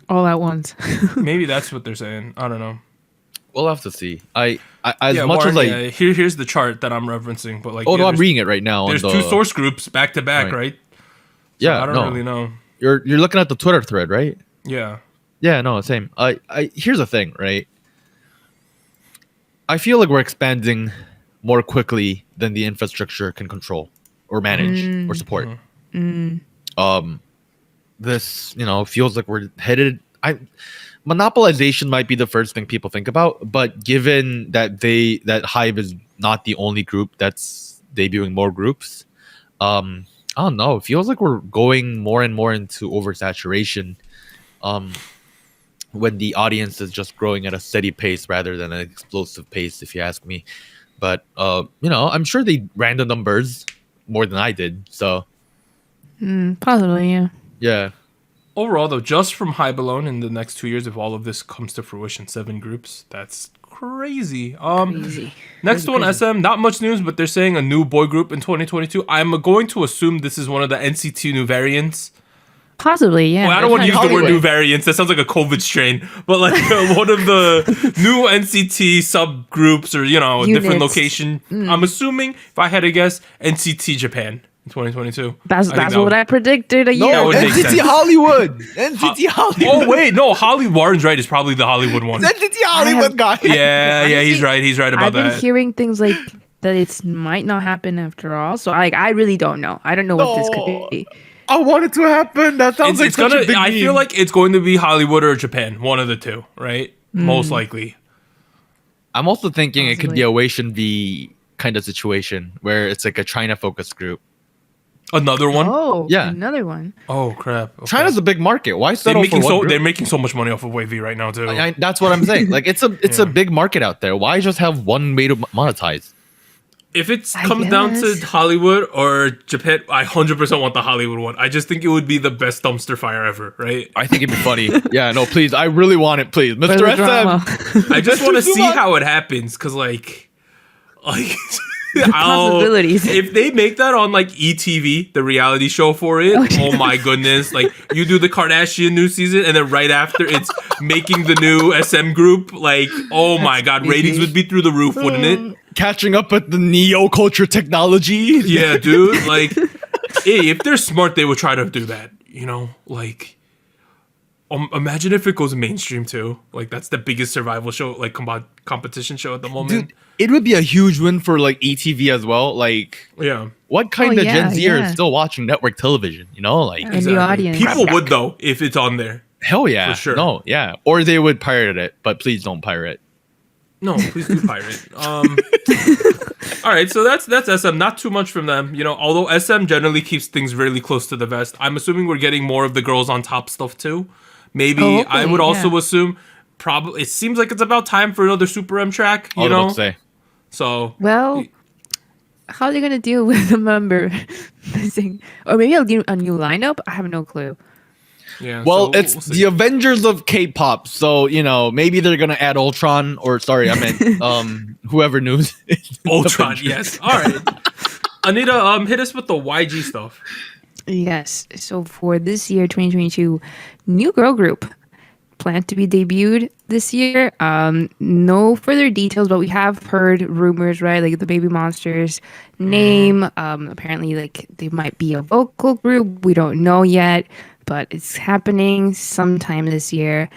All at once. Maybe that's what they're saying. I don't know. We'll have to see. I as Yeah, much Warren, as like yeah, here's the chart that I'm referencing, but like, oh yeah, no, I'm there's, reading it right now. there's on two the, source groups back to back, right? So Yeah, I don't really know. You're looking at the Twitter thread, right? Yeah. Yeah, no, same. I here's the thing, right? I feel like we're expanding more quickly than the infrastructure can control or manage or support. This, feels like we're headed. Monopolization might be the first thing people think about, but given that that Hive is not the only group that's debuting more groups, I don't know. It feels like we're going more and more into oversaturation. When the audience is just growing at a steady pace rather than an explosive pace, if you ask me. But I'm sure they ran the numbers more than I did. So Possibly, yeah. yeah. Overall, though, just from Hive alone in the next 2 years, if all of this comes to fruition, 7 groups, that's crazy. Crazy. Next Crazy, one, crazy. SM, not much news, but they're saying a new boy group in 2022. I'm going to assume this is one of the NCT new variants. Possibly, yeah. Well, I don't want to use the word Hollywood. new variants. That sounds like a COVID strain. But like one of the new NCT subgroups or, a different Units. location. I'm assuming, if I had to guess, NCT Japan in 2022. That's I think what I predicted a year That would ago. make NCT sense. Hollywood. NCT Hollywood. Oh, wait. No, Warren's right. It's probably the Hollywood one. NCT Hollywood guy. Yeah, he's right. He's right about I've been that. hearing things like that it might not happen after all. So I really don't know. I don't know what this could be. I want it to happen. That sounds like It's such gonna. a big I meme. feel like it's going to be Hollywood or Japan, one of the two, right? Most likely. I'm also thinking it could Possibly. be a Wei V kind of situation where it's like a China focused group. Another one. Oh, Yeah. another one. Oh crap! Okay. China's a big market. Why they're settle for making one group? they're making so much money off of Wavy right now too. That's what I'm saying. Like it's a big market out there. Why just have one way to monetize? If it I comes down to guess. Hollywood or Japan, I 100% want the Hollywood one. I just think it would be the best dumpster fire ever, right? I think it'd be funny. Yeah, no, please. I really want it, please. For Mr. the drama. SM. I just want to see Zuma. how it happens, cause like possibilities. If they make that on like ETV, the reality show for it, oh my goodness! Like you do the Kardashian new season, and then right after it's making the new SM group. Like oh my god, ratings would be through the roof, wouldn't it? Catching up with the neo culture technology. Yeah, dude. Like, hey, if they're smart, they would try to do that. Like. Imagine if it goes mainstream too. Like that's the biggest survival show, like competition show at the moment. Dude, it would be a huge win for like ETV as well. Like, Yeah, what kind of yeah, Gen Z are yeah. still watching network television? Like, A new audience. People would though if it's on there. hell yeah, For sure. no, yeah, or they would pirate it, but please don't pirate. No, please do pirate. All right, so that's SM. Not too much from them, Although SM generally keeps things really close to the vest. I'm assuming we're getting more of the girls on top stuff too. Maybe Oh, I hopefully, would also yeah. assume. Probably it seems like it's about time for another Super M track. I was about to say. So Well, how are they gonna deal with a member missing, or maybe I'll do a new lineup? I have no clue. yeah. Well, so it's we'll the see. Avengers of K-pop, so maybe they're gonna add Ultron, or sorry, I meant whoever knew. Ultron. Avengers. Yes. All right. Anita, hit us with the YG stuff. Yes. So for this year, 2022, new girl group planned to be debuted this year. No further details, but we have heard rumors, right? Like the Baby Monsters name. Apparently, like they might be a vocal group. We don't know yet, but it's happening sometime this year.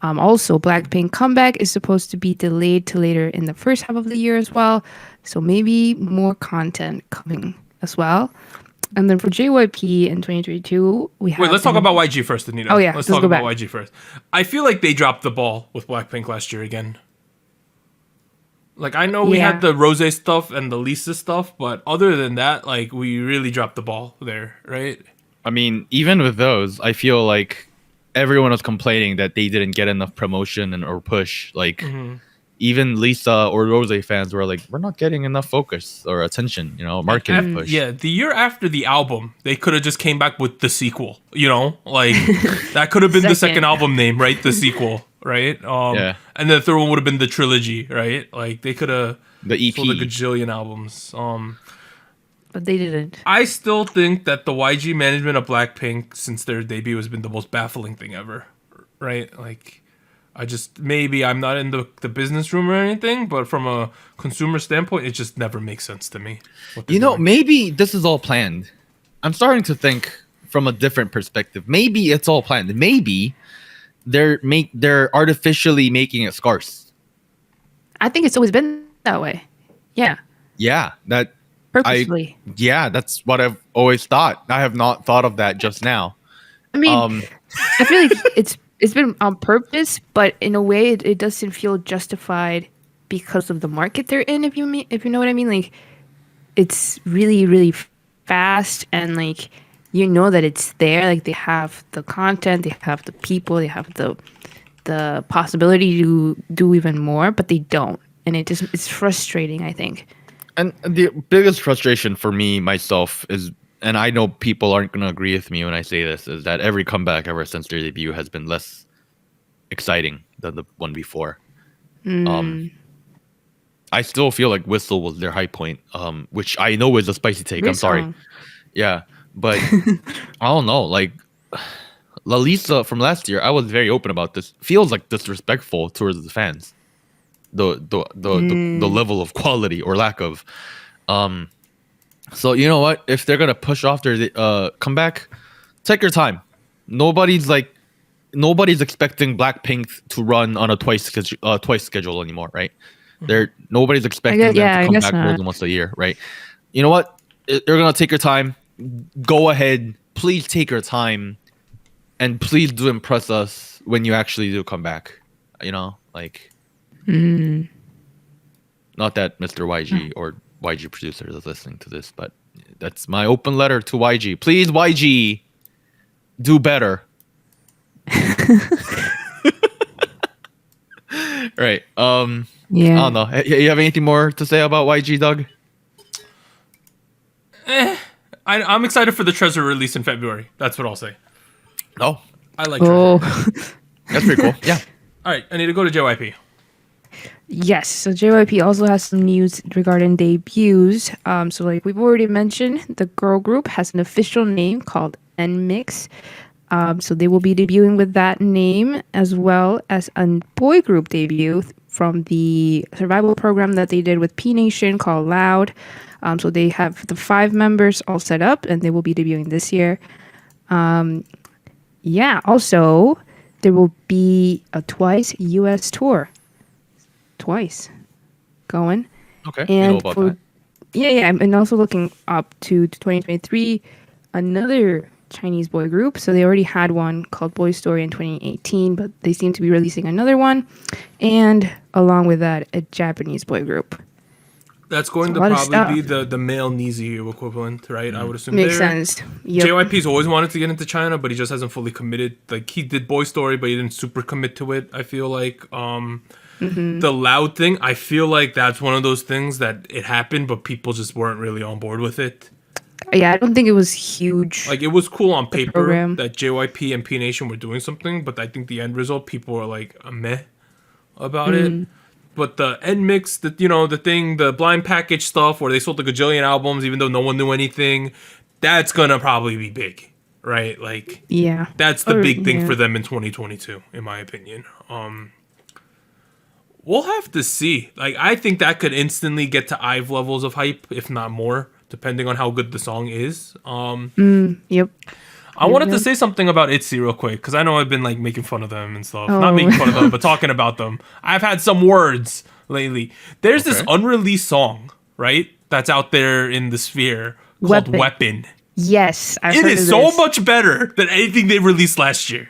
Also, Blackpink comeback is supposed to be delayed to later in the first half of the year as well. So maybe more content coming as well. And then for JYP in 2022, we have. Wait, let's talk about YG first, Anita. Oh, yeah, let's let's talk go about back. YG first. I feel like they dropped the ball with Blackpink last year again. Like I know we Yeah. had the Rose stuff and the Lisa stuff, but other than that, like we really dropped the ball there, right? I mean, even with those, I feel like everyone was complaining that they didn't get enough promotion or push. Like, even Lisa or Rose fans were like, "We're not getting enough focus or attention." Marketing push. Yeah, the year after the album, they could have just came back with the sequel. Like that could have been the second Second. album name, right? The sequel, right? Yeah. And the third one would have been the trilogy, right? Like they could have The EP. sold a gajillion albums. But they didn't. I still think that the YG management of Blackpink since their debut has been the most baffling thing ever, right? Like, Maybe I'm not in the business room or anything, but from a consumer standpoint, it just never makes sense to me. Maybe this is all planned. I'm starting to think from a different perspective. Maybe it's all planned. Maybe they're artificially making it scarce. I think it's always been that way. Yeah. Yeah, Purposely. That's what I've always thought. I have not thought of that just now. I mean, I feel like it's been on purpose, but in a way, it doesn't feel justified because of the market they're in. If you know what I mean, like it's really, really fast, and like that it's there. Like they have the content, they have the people, they have the possibility to do even more, but they don't, and it's frustrating, I think. And the biggest frustration for me myself is, and I know people aren't going to agree with me when I say this, is that every comeback ever since their debut has been less exciting than the one before. I still feel like Whistle was their high point, which I know is a spicy take. Great I'm sorry. song. Yeah, but I don't know. Like Lalisa from last year, I was very open about this. Feels like disrespectful towards the fans. The level of quality or lack of. So you know what? If they're gonna push off their comeback, take your time. Nobody's expecting Blackpink to run on a twice schedule anymore, right? Nobody's expecting them to come back more than once a year, right? You know what? You're gonna take your time. Go ahead. Please take your time, and please do impress us when you actually do come back. You know, like. Not that Mr. YG or YG producer is listening to this, but that's my open letter to YG. Please, YG, do better. Right. Yeah. I don't know. You have anything more to say about YG, Doug? I'm excited for the Treasure release in February. That's what I'll say. No. I like Treasure. That's pretty cool. Yeah. All right. I need to go to JYP. Yes, so JYP also has some news regarding debuts. So like we've already mentioned, the girl group has an official name called NMIX. So they will be debuting with that name, as well as a boy group debut from the survival program that they did with P Nation called Loud. So they have the 5 members all set up, and they will be debuting this year. Also there will be a TWICE US tour. Twice going. Okay. And you know about that. And also looking up to 2023, another Chinese boy group. So they already had one called Boy Story in 2018, but they seem to be releasing another one, and along with that, a Japanese boy group. That's going to probably be the male Nizu equivalent, right? I would assume. Makes sense. Yep. JYP's always wanted to get into China, but he just hasn't fully committed. Like he did Boy Story, but he didn't super commit to it. I feel like. The Loud thing, I feel like that's one of those things that it happened, but people just weren't really on board with it. Yeah, I don't think it was huge. Like, it was cool on paper program. that JYP and P Nation were doing something, but I think the end result, people were like, meh about it. But the NMIX, the blind package stuff where they sold a gajillion albums, even though no one knew anything, that's gonna probably be big, right? Like, yeah, that's the big thing for them in 2022, in my opinion. We'll have to see. Like, I think that could instantly get to IVE levels of hype, if not more, depending on how good the song is. Yep. I wanted to say something about ITZY real quick, because I know I've been like making fun of them and stuff. Not making fun of them, but talking about them. I've had some words lately. There's this unreleased song, right? That's out there in the sphere called Weapon. Yes. It is so much better than anything they released last year.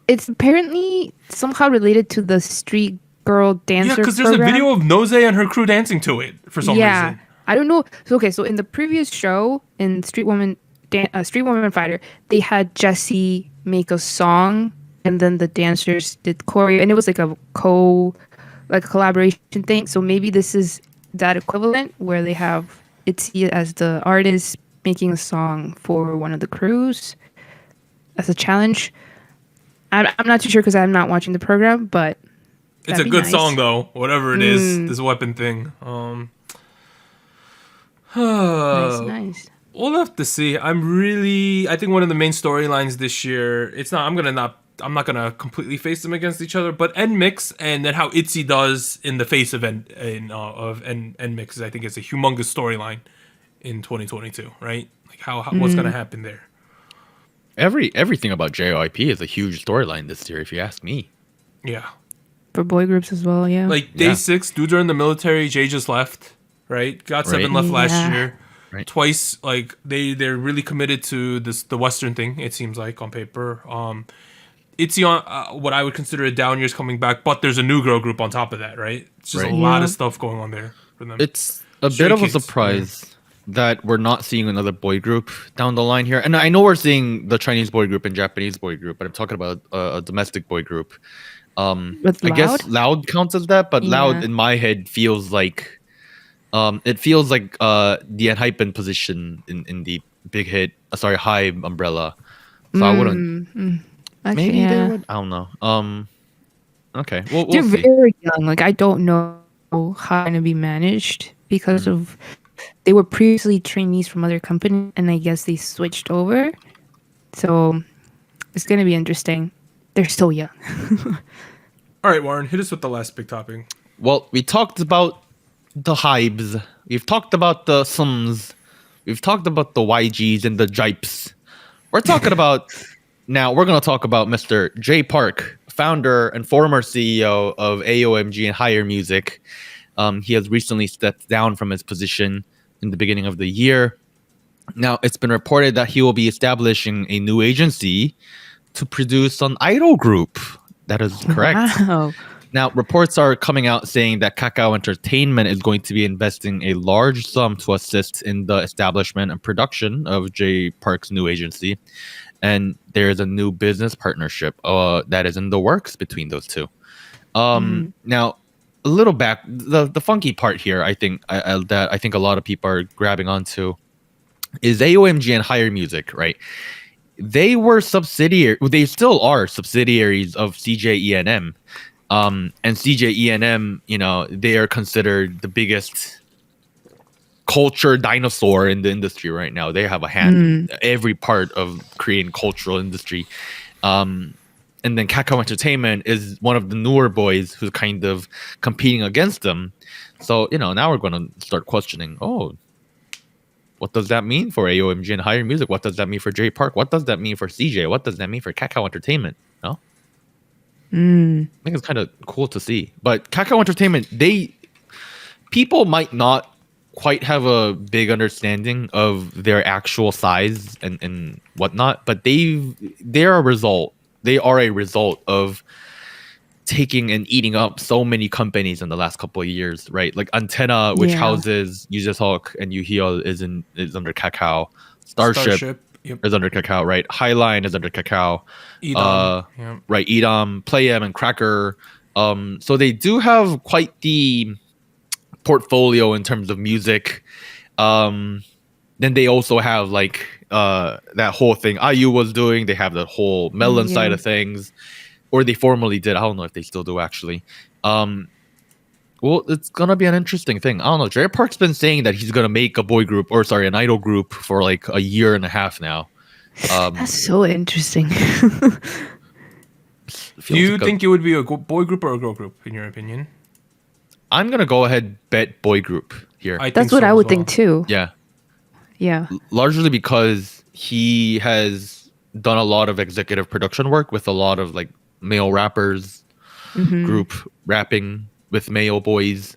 It's apparently somehow related to the Street Girl Dancer. Yeah, because there's a video of Nose and her crew dancing to it for some reason. I don't know. So in the previous show in Street Woman Fighter, they had Jessie make a song, and then the dancers did choreo, and it was like a collaboration thing. So maybe this is that equivalent where they have ITZY as the artist making a song for one of the crews as a challenge. I'm not too sure because I'm not watching the program, but it's a good song though. Whatever it is, this Weapon thing. Nice. We'll have to see. I think one of the main storylines this year. I'm gonna not I'm not gonna completely face them against each other, but NMIX and then how ITZY does in the face of NMIX, I think is a humongous storyline in 2022, right? Like how what's gonna happen there? Everything about JYP is a huge storyline this year, if you ask me. Yeah. For boy groups as well, yeah. Like day 6, dudes are in the military. Jay just left, right? Got 7 left last year. Right. Twice, like they're really committed to the Western thing. It seems like on paper. It's on what I would consider a down year's coming back, but there's a new girl group on top of that, right? It's just a lot of stuff going on there for them. It's a bit of a surprise that we're not seeing another boy group down the line here. And I know we're seeing the Chinese boy group and Japanese boy group, but I'm talking about a domestic boy group. With I guess Loud counts as that, but Loud in my head feels like the ENHYPEN position in the big hit, Hybe umbrella. So I wouldn't. Actually, maybe they would. I don't know. Okay, we'll they're see. very young. Like I don't know how it's gonna be managed because of they were previously trainees from other companies, and I guess they switched over. So it's gonna be interesting. They're still young. All right, Warren, hit us with the last big topic. Well, we talked about the Hybes. We've talked about the Sums. We've talked about the YGs and the Jipes. We're talking about now. We're gonna talk about Mr. Jay Park, founder and former CEO of AOMG and Higher Music. He has recently stepped down from his position in the beginning of the year. Now, it's been reported that he will be establishing a new agency to produce an idol group. That is correct. Wow. Now, reports are coming out saying that Kakao Entertainment is going to be investing a large sum to assist in the establishment and production of Jay Park's new agency. And there's a new business partnership that is in the works between those two. Now, a little back, the funky part here, I think, that I think a lot of people are grabbing onto is AOMG and Higher Music, right? They were they still are subsidiaries of CJENM. And CJENM, they are considered the biggest culture dinosaur in the industry right now. They have a hand in every part of Korean cultural industry. And then Kakao Entertainment is one of the newer boys who's kind of competing against them. So, now we're going to start questioning, what does that mean for AOMG and Higher Music? What does that mean for Jay Park? What does that mean for CJ? What does that mean for Kakao Entertainment? No? I think it's kind of cool to see. But Kakao Entertainment, people might not quite have a big understanding of their actual size and whatnot, but they are a result of taking and eating up so many companies in the last couple of years, right? Like Antenna, which houses SojuTalk and Yuhyul is under Kakao. Starship is under Kakao, right? Highline is under Kakao. Edom, right? Edom, Playem, and Cracker. So they do have quite the portfolio in terms of music. Then they also have like that whole thing IU was doing. They have the whole Melon side of things, or they formerly did. I don't know if they still do actually. Well, it's gonna be an interesting thing. I don't know. Jay Park's been saying that he's gonna make an idol group for like a year and a half now. That's so interesting. Do you think it would be a boy group or a girl group, in your opinion? I'm gonna go ahead bet boy group here. That's what I would think too. Yeah. Yeah. Largely because he has done a lot of executive production work with a lot of like male rappers, group rapping with male boys.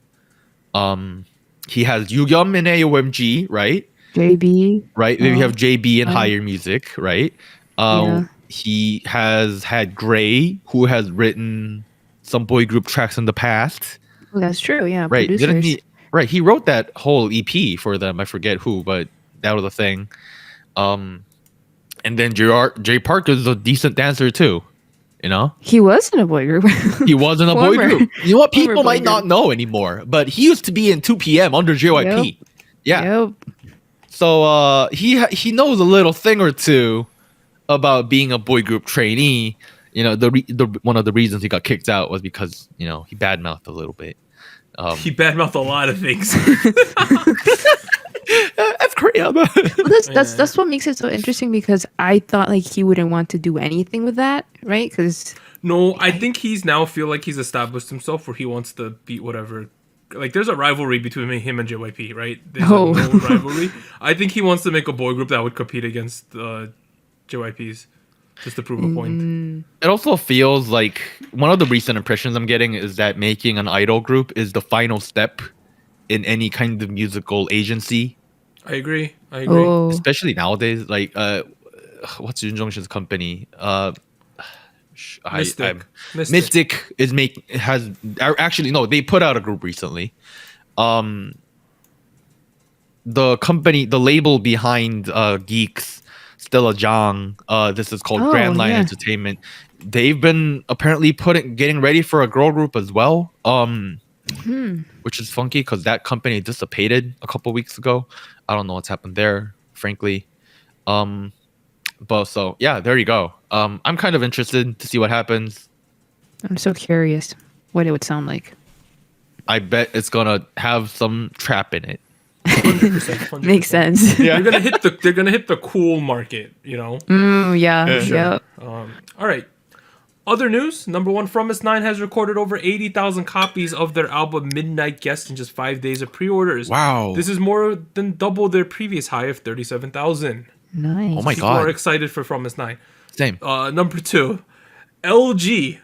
He has Yugyeom in AOMG, right? JB. Right. Then we have JB in Higher Music, right? He has had Gray, who has written some boy group tracks in the past. Oh, that's true. Yeah. Right. Producers. Didn't he? Right. He wrote that whole EP for them. I forget who, but that was a thing. And then Jay Park is a decent dancer too. He was in a boy group. He was in a boy group. You know what? People Former might boy not group. know anymore, but he used to be in 2PM under JYP. Yep. Yeah. Yep. So he knows a little thing or two about being a boy group trainee. The one of the reasons he got kicked out was because he badmouthed a little bit. He badmouthed a lot of things. Korea. Well, that's what makes it so interesting because I thought like he wouldn't want to do anything with that, right? Because no, I think he's now feel like he's established himself where he wants to beat whatever. Like there's a rivalry between him and JYP, right? There's a known rivalry. I think he wants to make a boy group that would compete against JYP's. Just to prove a point. It also feels like one of the recent impressions I'm getting is that making an idol group is the final step in any kind of musical agency. I agree. Oh. Especially nowadays. Like, what's Yoon Jong Shin's company? Mystic is actually no. They put out a group recently. The label behind Geeks. Stella Jang. This is called Grand Line Entertainment. They've been apparently getting ready for a girl group as well. Which is funky because that company dissipated a couple weeks ago. I don't know what's happened there, frankly. But so yeah, there you go. I'm kind of interested to see what happens. I'm so curious what it would sound like. I bet it's gonna have some trap in it. 100%. Makes sense. Yeah, they're gonna hit the cool market, you know. Yeah. All right. Other news: Number One from S9 has recorded over 80,000 copies of their album Midnight Guest in just 5 days of pre-orders. Wow! This is more than double their previous high of 37,000. Nice. Oh my People god! are excited for From S9. Same. Number 2, LG,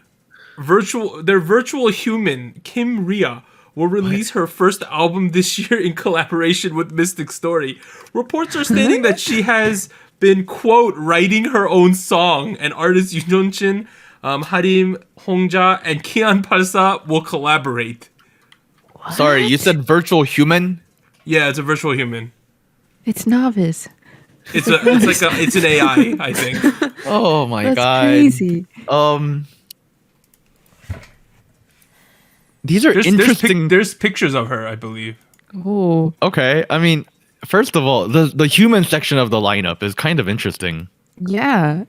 their virtual human Kim Ria will release her first album this year in collaboration with Mystic Story. Reports are stating that she has been, quote, writing her own song, and artists Yoon Jong-shin, Harim, Hongja, and Kian Parsa will collaborate. What? Sorry, you said virtual human? Yeah, it's a virtual human. It's novice. It's an AI, I think. Oh my That's god! crazy. These are interesting. There's pictures of her, I believe. Oh. Okay, I mean, first of all, the human section of the lineup is kind of interesting. Yeah.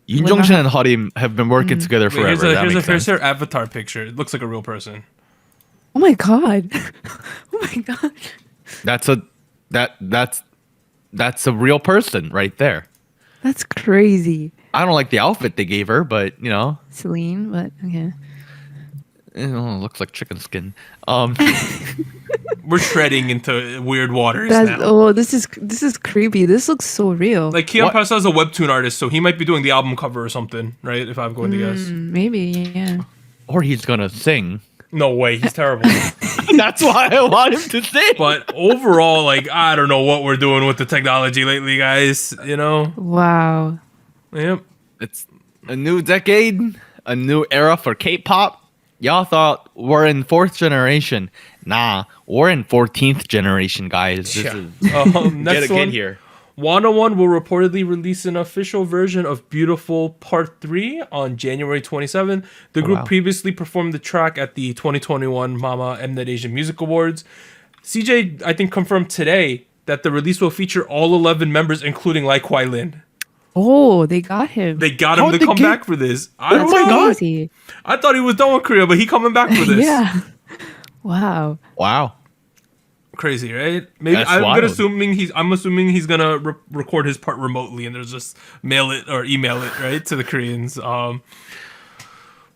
Yoon Jong Shin and Harim have been working together Wait, forever. here's her avatar picture. It looks like a real person. Oh my god. Oh my god. That's a real person right there. That's crazy. I don't like the outfit they gave her, but you know, Celine, but okay. it looks like chicken skin. We're treading into weird waters now. Oh, this is creepy. This looks so real. Like Kian Parsa is a webtoon artist, so he might be doing the album cover or something, right? If I'm going to guess. Maybe, yeah. Or he's gonna sing. No way, he's terrible. That's why I want him to sing. But overall, like, I don't know what we're doing with the technology lately, guys. You know? Wow. Yep. It's a new decade, a new era for K-pop. Y'all thought we're in 4th generation. Nah, we're in 14th generation, guys. This is next get here. 101 will reportedly release an official version of Beautiful Part 3 on January 27th. The group previously performed the track at the 2021 Mama Mnet Asian Music Awards. CJ, I think, confirmed today that the release will feature all 11 members, including Lai Kwai-lin. Oh, they got him. They got him to come back for this. I don't That's know. crazy. I thought he was done with Korea, but he coming back for this. Yeah. Wow. Crazy, right? Maybe That's I'm wild. assuming he's gonna record his part remotely and there's just mail it or email it right to the Koreans.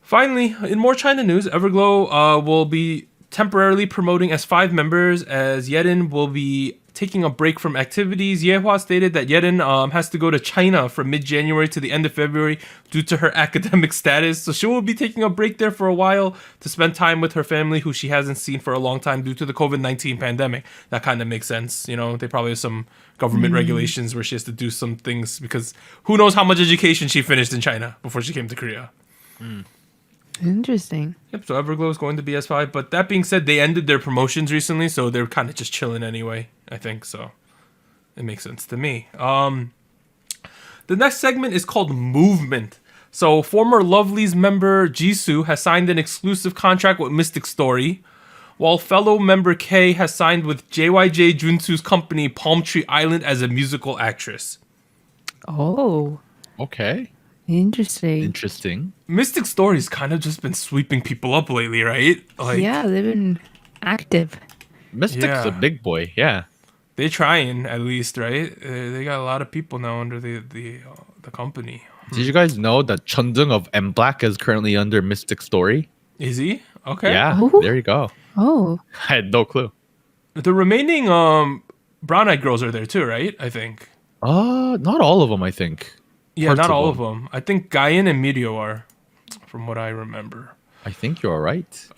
Finally, in more China news, Everglow will be temporarily promoting as 5 members, as Yedin will be taking a break from activities. Yehua stated that Yedin has to go to China from mid-January to the end of February due to her academic status. So she will be taking a break there for a while to spend time with her family, who she hasn't seen for a long time due to the COVID-19 pandemic. That kind of makes sense. You know, they probably have some government regulations where she has to do some things because who knows how much education she finished in China before she came to Korea. Interesting. Yep, so Everglow is going to be S5. But that being said, they ended their promotions recently, so they're kind of just chilling anyway, I think. So it makes sense to me. The next segment is called Movement. So former Lovelyz member Jisoo has signed an exclusive contract with Mystic Story, while fellow member K has signed with JYJ Junsu's company Palm Tree Island as a musical actress. Oh. Okay. Interesting. Mystic Story's kind of just been sweeping people up lately, right? Like, Yeah, they've been active. Mystic's a big boy, yeah. They're trying at least, right? They got a lot of people now under the company. Did you guys know that Chundung of M Black is currently under Mystic Story? Is he? Okay. Yeah, Ooh. there you go. Oh. I had no clue. The remaining brown-eyed girls are there too, right? I think. Not all of them, I think. Yeah, Parts not all of them. them. I think Guyan and Meteor are, from what I remember. I think you're right.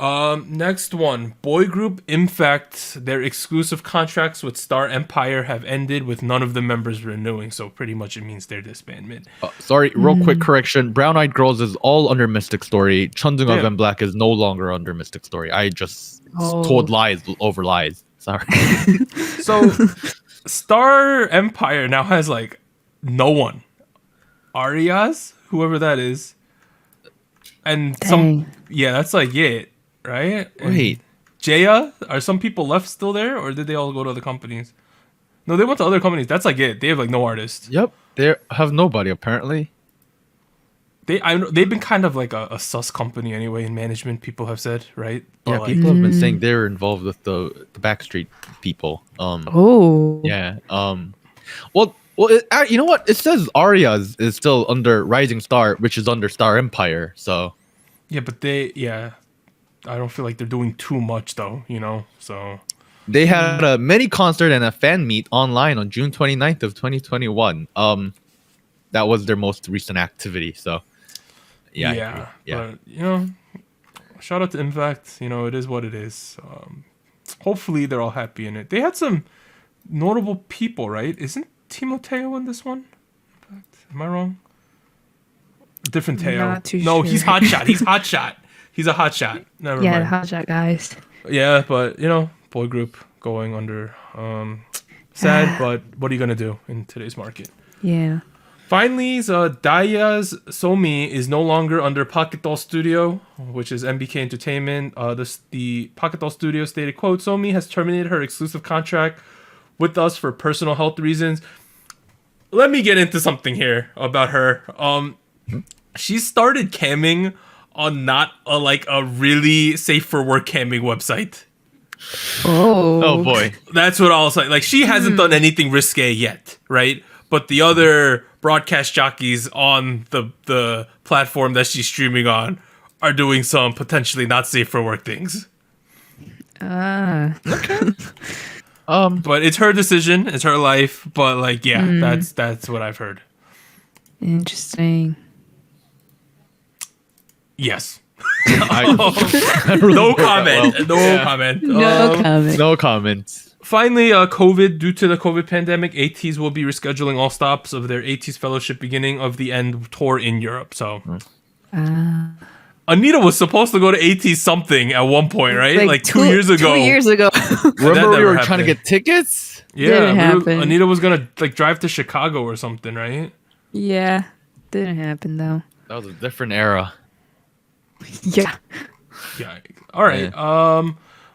Next one. Boy group Impact. Their exclusive contracts with Star Empire have ended with none of the members renewing. So pretty much it means they're disbanded. Sorry, real quick correction. Brown Eyed Girls is all under Mystic Story. Chundung of Yeah. M Black is no longer under Mystic Story. I just Oh. told lies over lies. Sorry. So Star Empire now has like no one. Arias, whoever that is. And Dang. yeah, that's like it, right? And Wait. Jaya, are some people left still there, or did they all go to other companies? No, they went to other companies. That's like it. They have like no artists. Yep. They have nobody apparently. They've been kind of like a sus company anyway in management. People have said, right? But Yeah, like, people have been saying they're involved with the Backstreet people. Oh. Yeah. You know what? It says Arias is still under Rising Star, which is under Star Empire. So yeah, but I don't feel like they're doing too much though, you know. So they had a mini concert and a fan meet online on June 29th of 2021. That was their most recent activity. So yeah, I agree. Yeah. But you know, shout out to Impact. You know, it is what it is. Hopefully, they're all happy in it. They had some notable people, right? Isn't Timoteo in this one? Am I wrong? Different Teo. Not too No, sure. he's hotshot. He's hotshot. He's a hotshot. Never Yeah, the mind. hotshot guys. Yeah, but you know, boy group going under. Sad, but what are you gonna do in today's market? Yeah. Finally, Daya's Somi is no longer under Pocket Doll Studio, which is MBK Entertainment. The Pocket Doll Studio stated, quote, Somi has terminated her exclusive contract with us for personal health reasons. Let me get into something here about her. She started camming on not a really safe for work camming website. Oh. Oh boy. That's what I'll say. Like, she hasn't done anything risque yet, right? But the other broadcast jockeys on the platform that she's streaming on are doing some potentially not safe for work things. Ah. But it's her decision, it's her life. But like, yeah, that's what I've heard. Interesting. Yes. I No comment. No comment. No comment. no comments. Finally, COVID. Due to the COVID pandemic, ATEEZ will be rescheduling all stops of their ATEEZ Fellowship beginning of the end tour in Europe. So, Anita was supposed to go to ATEEZ something at one point, right? Like 2 years ago. 2 years ago. Remember we never were trying to happened. get tickets? Yeah, Didn't happen. Anita was gonna like drive to Chicago or something, right? Yeah. Didn't happen though. That was a different era. Yeah. Yeah. All right.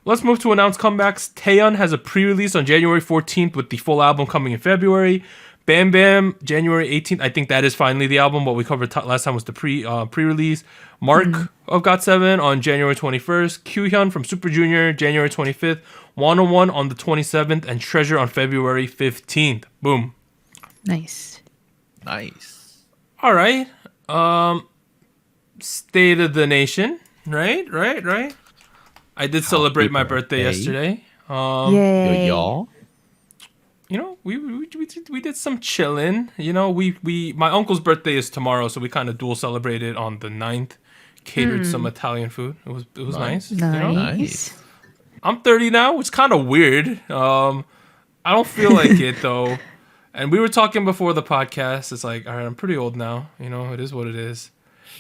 Let's move to announce comebacks. Taeyeon has a pre-release on January 14th with the full album coming in February. Bam Bam, January 18th. I think that is finally the album. What we covered last time was the pre-release. Mark of GOT7 on January 21st. Kyuhyun from Super Junior, January 25th. 101 on the 27th. And Treasure on February 15th. Boom. Nice. Nice. All right. State of the Nation. Right. I did celebrate my birthday yesterday. Yay. Y'all. You know, we did some chilling. You know, my uncle's birthday is tomorrow, so we kind of dual celebrated on the 9th. Catered some Italian food. It was nice. Nice. You know? Nice. I'm 30 now, which is kind of weird. I don't feel like it though. And we were talking before the podcast. It's like, all right, I'm pretty old now. You know, it is what it is.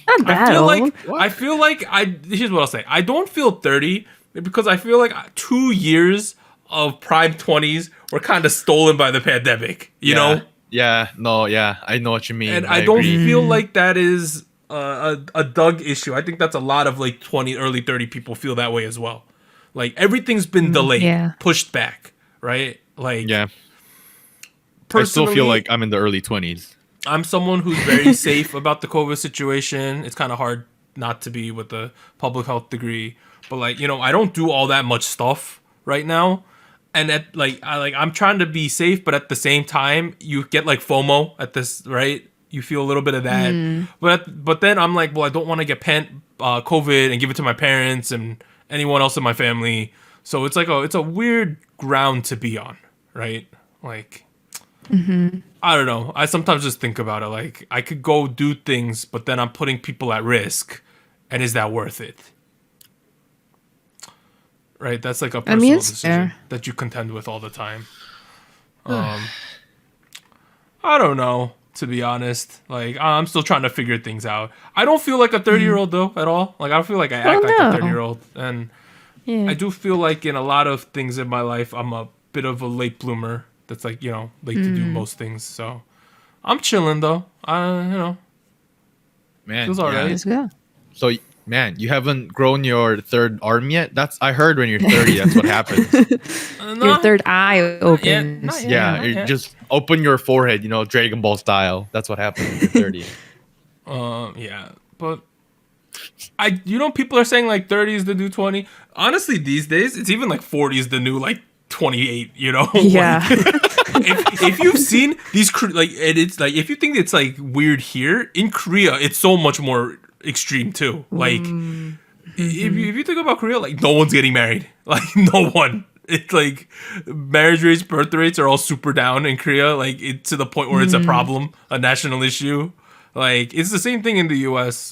Not that old. I feel like here's what I'll say. I don't feel 30 because I feel like 2 years of prime 20s were kind of stolen by the pandemic, you know? Yeah, no, yeah. I know what you mean. And I don't agree. feel like that is a Doug issue. I think that's a lot of like 20, early 30 people feel that way as well. Like everything's been delayed, pushed back, right? Like, Yeah. I still feel like I'm in the early 20s. I'm someone who's very safe about the COVID situation. It's kind of hard not to be with the public health degree. But like, you know, I don't do all that much stuff right now. and I'm trying to be safe, but at the same time, you get like FOMO at this, right? You feel a little bit of that, but then I'm like, well, I don't want to get COVID and give it to my parents and anyone else in my family. So it's a weird ground to be on, right? Like, I don't know. I sometimes just think about it. Like, I could go do things, but then I'm putting people at risk, and is that worth it? Right? That's like a personal decision that you contend with all the time. I don't know, to be honest. Like, I'm still trying to figure things out. I don't feel like a 30-year-old though at all. Like, I feel like I act like a 30-year-old, and I do feel like in a lot of things in my life, I'm a bit of a late bloomer. That's like, late to do most things. So I'm chilling though. Man, feels alright. Let's go. So, man, you haven't grown your third arm yet? I heard when you're 30, that's what happens. Your third eye opens. Not yet. You just open your forehead, Dragon Ball style. That's what happens when you're 30. Yeah, but people are saying like 30 is the new 20. Honestly, these days, it's even like 40 is the new like 28. Yeah. if you've seen these, it's like if you think it's like weird here in Korea, it's so much more extreme too. Like if you think about Korea, like no one's getting married. Like no one. It's like marriage rates, birth rates are all super down in Korea. Like to the point where it's a problem, a national issue. Like it's the same thing in the US.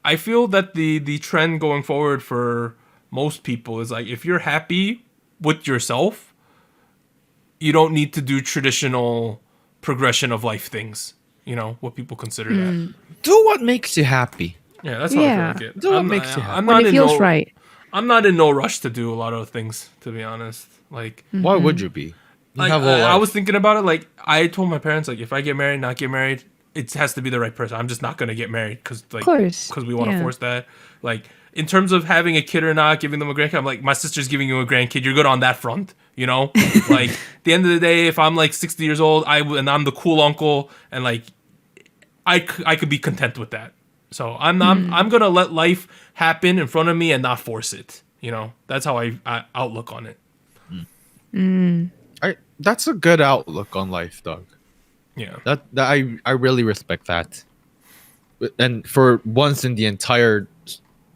I feel that the trend going forward for most people is like if you're happy with yourself, you don't need to do traditional progression of life things. What people consider that. Do what makes you happy. Yeah, that's how I feel like it. Do what makes you happy. When it feels right. I'm not in no rush to do a lot of things, to be honest. Like, why would you be? I was thinking about it. Like, I told my parents, like, if I get married, not get married, it has to be the right person. I'm just not gonna get married because we want to force that. Like, in terms of having a kid or not, giving them a grandkid, I'm like, my sister's giving you a grandkid. You're good on that front, Like, at the end of the day, if I'm like 60 years old, and I'm the cool uncle, and like, I could be content with that. So I'm gonna let life happen in front of me and not force it. That's how I outlook on it. That's a good outlook on life, Doug. Yeah. That I really respect that. And for once in the entire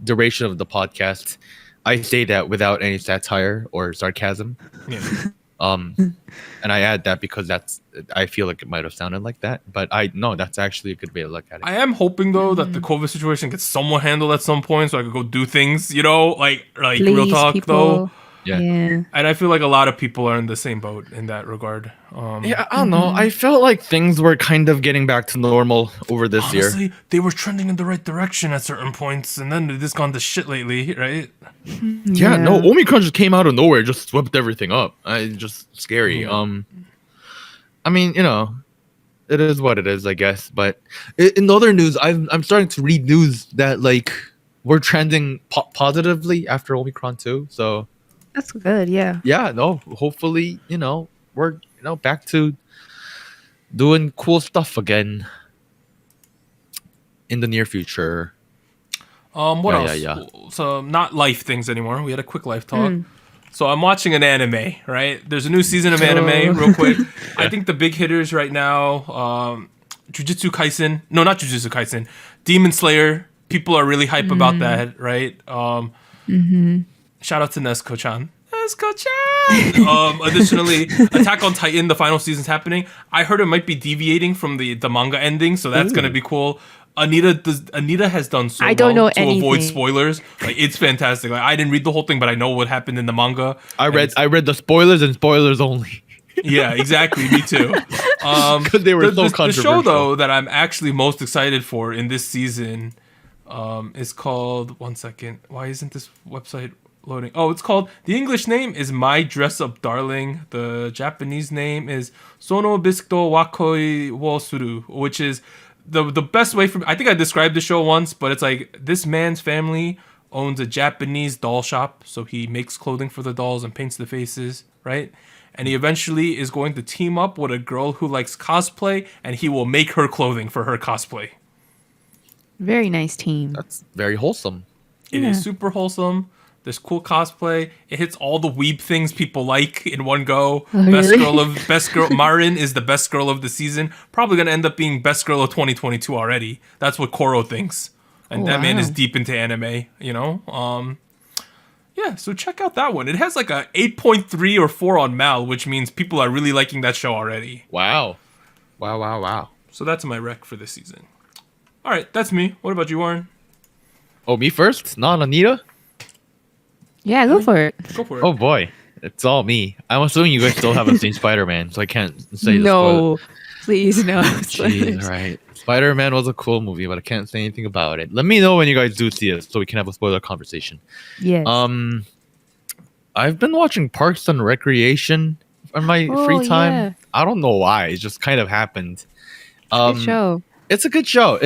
duration of the podcast, I say that without any satire or sarcasm. Yeah. And I add that because I feel like it might have sounded like that, but that's actually a good way to look at it. I am hoping though that the COVID situation gets somewhat handled at some point, so I could go do things. Like please, real talk people. Though. Yeah. And I feel like a lot of people are in the same boat in that regard. I don't know. I felt like things were kind of getting back to normal over this year. Honestly, they were trending in the right direction at certain points, and then they've just gone to shit lately, right? Yeah, no, Omicron just came out of nowhere, just swept everything up. It's just scary. I mean, it is what it is, I guess. But in other news, I'm starting to read news that like we're trending positively after Omicron too. So that's good. Yeah. Yeah. No. Hopefully, we're back to doing cool stuff again in the near future. What else? Yeah. So not life things anymore. We had a quick life talk. So I'm watching an anime, right? There's a new season of anime, real quick. I think the big hitters right now, Jujutsu Kaisen. No, not Jujutsu Kaisen. Demon Slayer. People are really hype about that, right? Shout out to Nezuko-chan. Additionally, Attack on Titan, the final season's happening. I heard it might be deviating from the manga ending, so that's going to be cool. Anita has done so I don't well know to anything. avoid spoilers. Like it's fantastic. Like I didn't read the whole thing, but I know what happened in the manga. I read the spoilers and spoilers only. Yeah, exactly. Me too. Because they were so controversial. The show though that I'm actually most excited for in this season is called. One second. Why isn't this website loading? Oh, it's called. The English name is My Dress Up Darling. The Japanese name is Sono Biskuto Wakoi wo Suru, which is the best way for me. I think I described the show once, but it's like this man's family owns a Japanese doll shop, so he makes clothing for the dolls and paints the faces, right? And he eventually is going to team up with a girl who likes cosplay, and he will make her clothing for her cosplay. Very nice team. That's very wholesome. It is super wholesome. There's cool cosplay. It hits all the weeb things people like in one go. Oh, really? Best girl. Marin is the best girl of the season. Probably gonna end up being best girl of 2022 already. That's what Koro thinks, and that man is deep into anime. Yeah. So check out that one. It has like a 8.3 or 4 on Mal, which means people are really liking that show already. Wow. So that's my rec for this season. All right, that's me. What about you, Warren? Oh, me first? Not Anita? Yeah, go for it. Go for it. Oh boy, it's all me. I'm assuming you guys still haven't seen Spider-Man, so I can't say this. No, please no. Jeez, right. Spider-Man was a cool movie, but I can't say anything about it. Let me know when you guys do see it, so we can have a spoiler conversation. Yes. I've been watching Parks and Recreation on my free time. Yeah. I don't know why. It just kind of happened. Good show. It's a good show.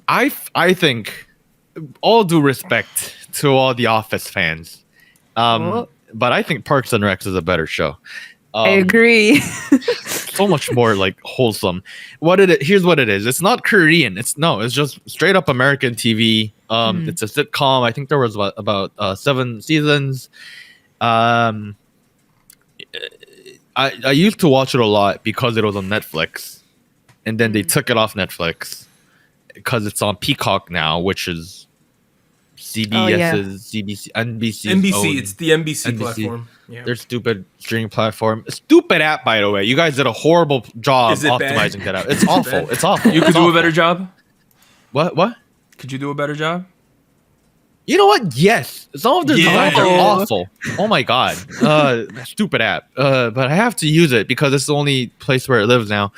I think, all due respect to all the Office fans, but I think Parks and Rec is a better show. I agree. So much more like wholesome. Here's what it is. It's not Korean. It's just straight up American TV. It's a sitcom. I think there was about 7 seasons. I used to watch it a lot because it was on Netflix, and then they took it off Netflix because it's on Peacock now, which is CBS's, CBC, NBC's NBC. own. It's the NBC platform. Yeah. Their stupid streaming platform. Stupid app, by the way. You guys did a horrible job optimizing that app. It's awful. It's awful. You could do a better job. What? Could you do a better job? You know what? Yes. Some of the designs are awful. Oh my god. Stupid app. But I have to use it because it's the only place where it lives now.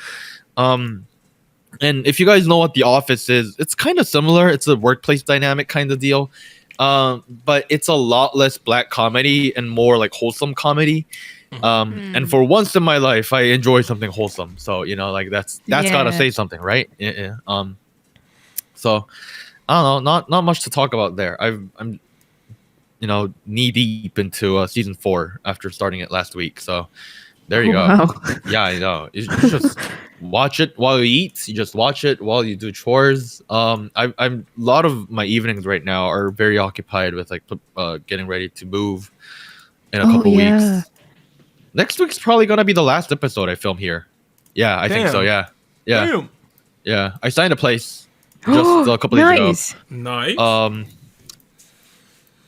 And if you guys know what The Office is, it's kind of similar. It's a workplace dynamic kind of deal. But it's a lot less black comedy and more like wholesome comedy. And for once in my life, I enjoy something wholesome. So, like that's gotta say something, right? Yeah. So I don't know, not much to talk about there. I'm knee deep into season 4 after starting it last week. So there you go. Wow. Yeah, I know. You just watch it while you eat. You just watch it while you do chores. I'm a lot of my evenings right now are very occupied with like getting ready to move in a couple weeks. Next week's probably gonna be the last episode I film here. Yeah, I think so. Yeah. Damn. Yeah. I signed a place just a couple days ago. Nice.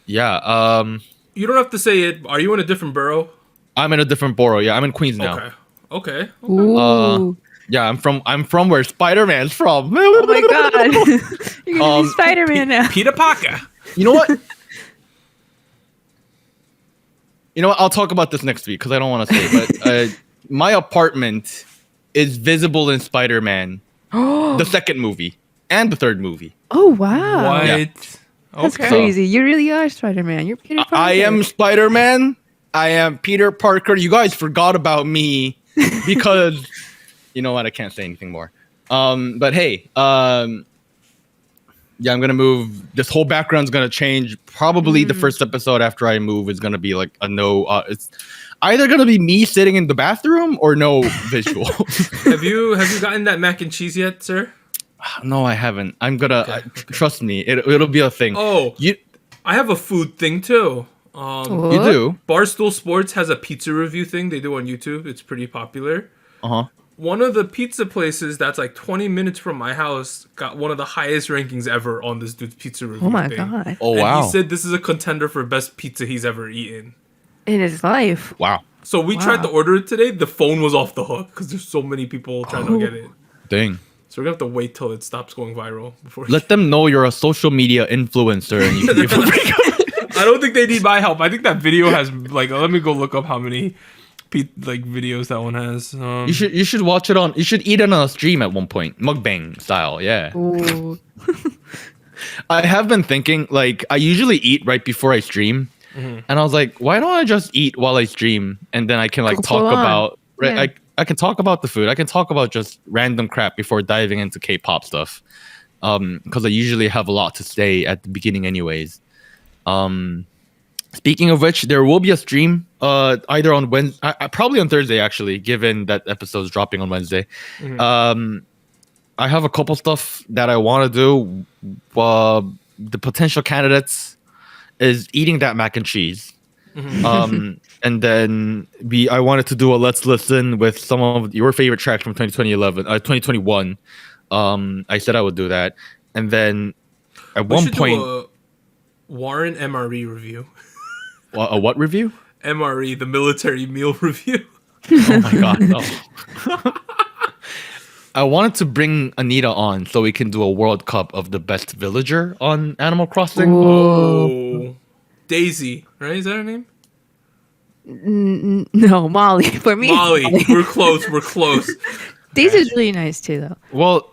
Yeah. You don't have to say it. Are you in a different borough? I'm in a different borough. Yeah, I'm in Queens now. Okay. Ooh. Yeah, I'm from where Spider-Man's from. Oh my god. You're gonna be Spider-Man now. Peter Parker. You know what? I'll talk about this next week because I don't want to say it. But my apartment is visible in Spider-Man, the second movie and the third movie. Oh wow. What? Yeah. That's crazy. You really are Spider-Man. You're Peter Parker. I am Spider-Man. I am Peter Parker. You guys forgot about me because you know what? I can't say anything more. But hey, I'm gonna move. This whole background's gonna change. Probably the first episode after I move is gonna be like a no. It's either gonna be me sitting in the bathroom or no visual. Have you gotten that mac and cheese yet, sir? No, I haven't. I'm gonna trust me. It'll be a thing. Oh, I have a food thing too. You do? Barstool Sports has a pizza review thing they do on YouTube. It's pretty popular. One of the pizza places that's like 20 minutes from my house got one of the highest rankings ever on this dude's pizza review. Oh my thing. god. Oh and wow. he said this is a contender for best pizza he's ever eaten In his life. Wow. So we tried to order it today. The phone was off the hook because there's so many people trying to get it. Dang. So we're gonna have to wait till it stops going viral before. Let them know you're a social media influencer and you can give them. I don't think they need my help. I think that video has like. Let me go look up how many videos that one has. You should watch it on. You should eat it on a stream at one point, mukbang style. Yeah. Ooh. I have been thinking like I usually eat right before I stream, and I was like, why don't I just eat while I stream and then I can like talk about I can talk about the food. I can talk about just random crap before diving into K-pop stuff, because I usually have a lot to say at the beginning, anyways. Speaking of which, there will be a stream either on Wednesday, probably on Thursday actually, given that episode's dropping on Wednesday. I have a couple stuff that I want to do. The potential candidates is eating that mac and cheese. And then I wanted to do a let's listen with some of your favorite tracks from 2021. I said I would do that, and then at one point, do a Warren MRE review. A what review? MRE, the military meal review. Oh my god! No. I wanted to bring Anita on so we can do a World Cup of the best villager on Animal Crossing. Oh, Daisy, right? Is that her name? No, Molly. For me, Molly. We're close. We're close. Daisy's really nice too, though. Well,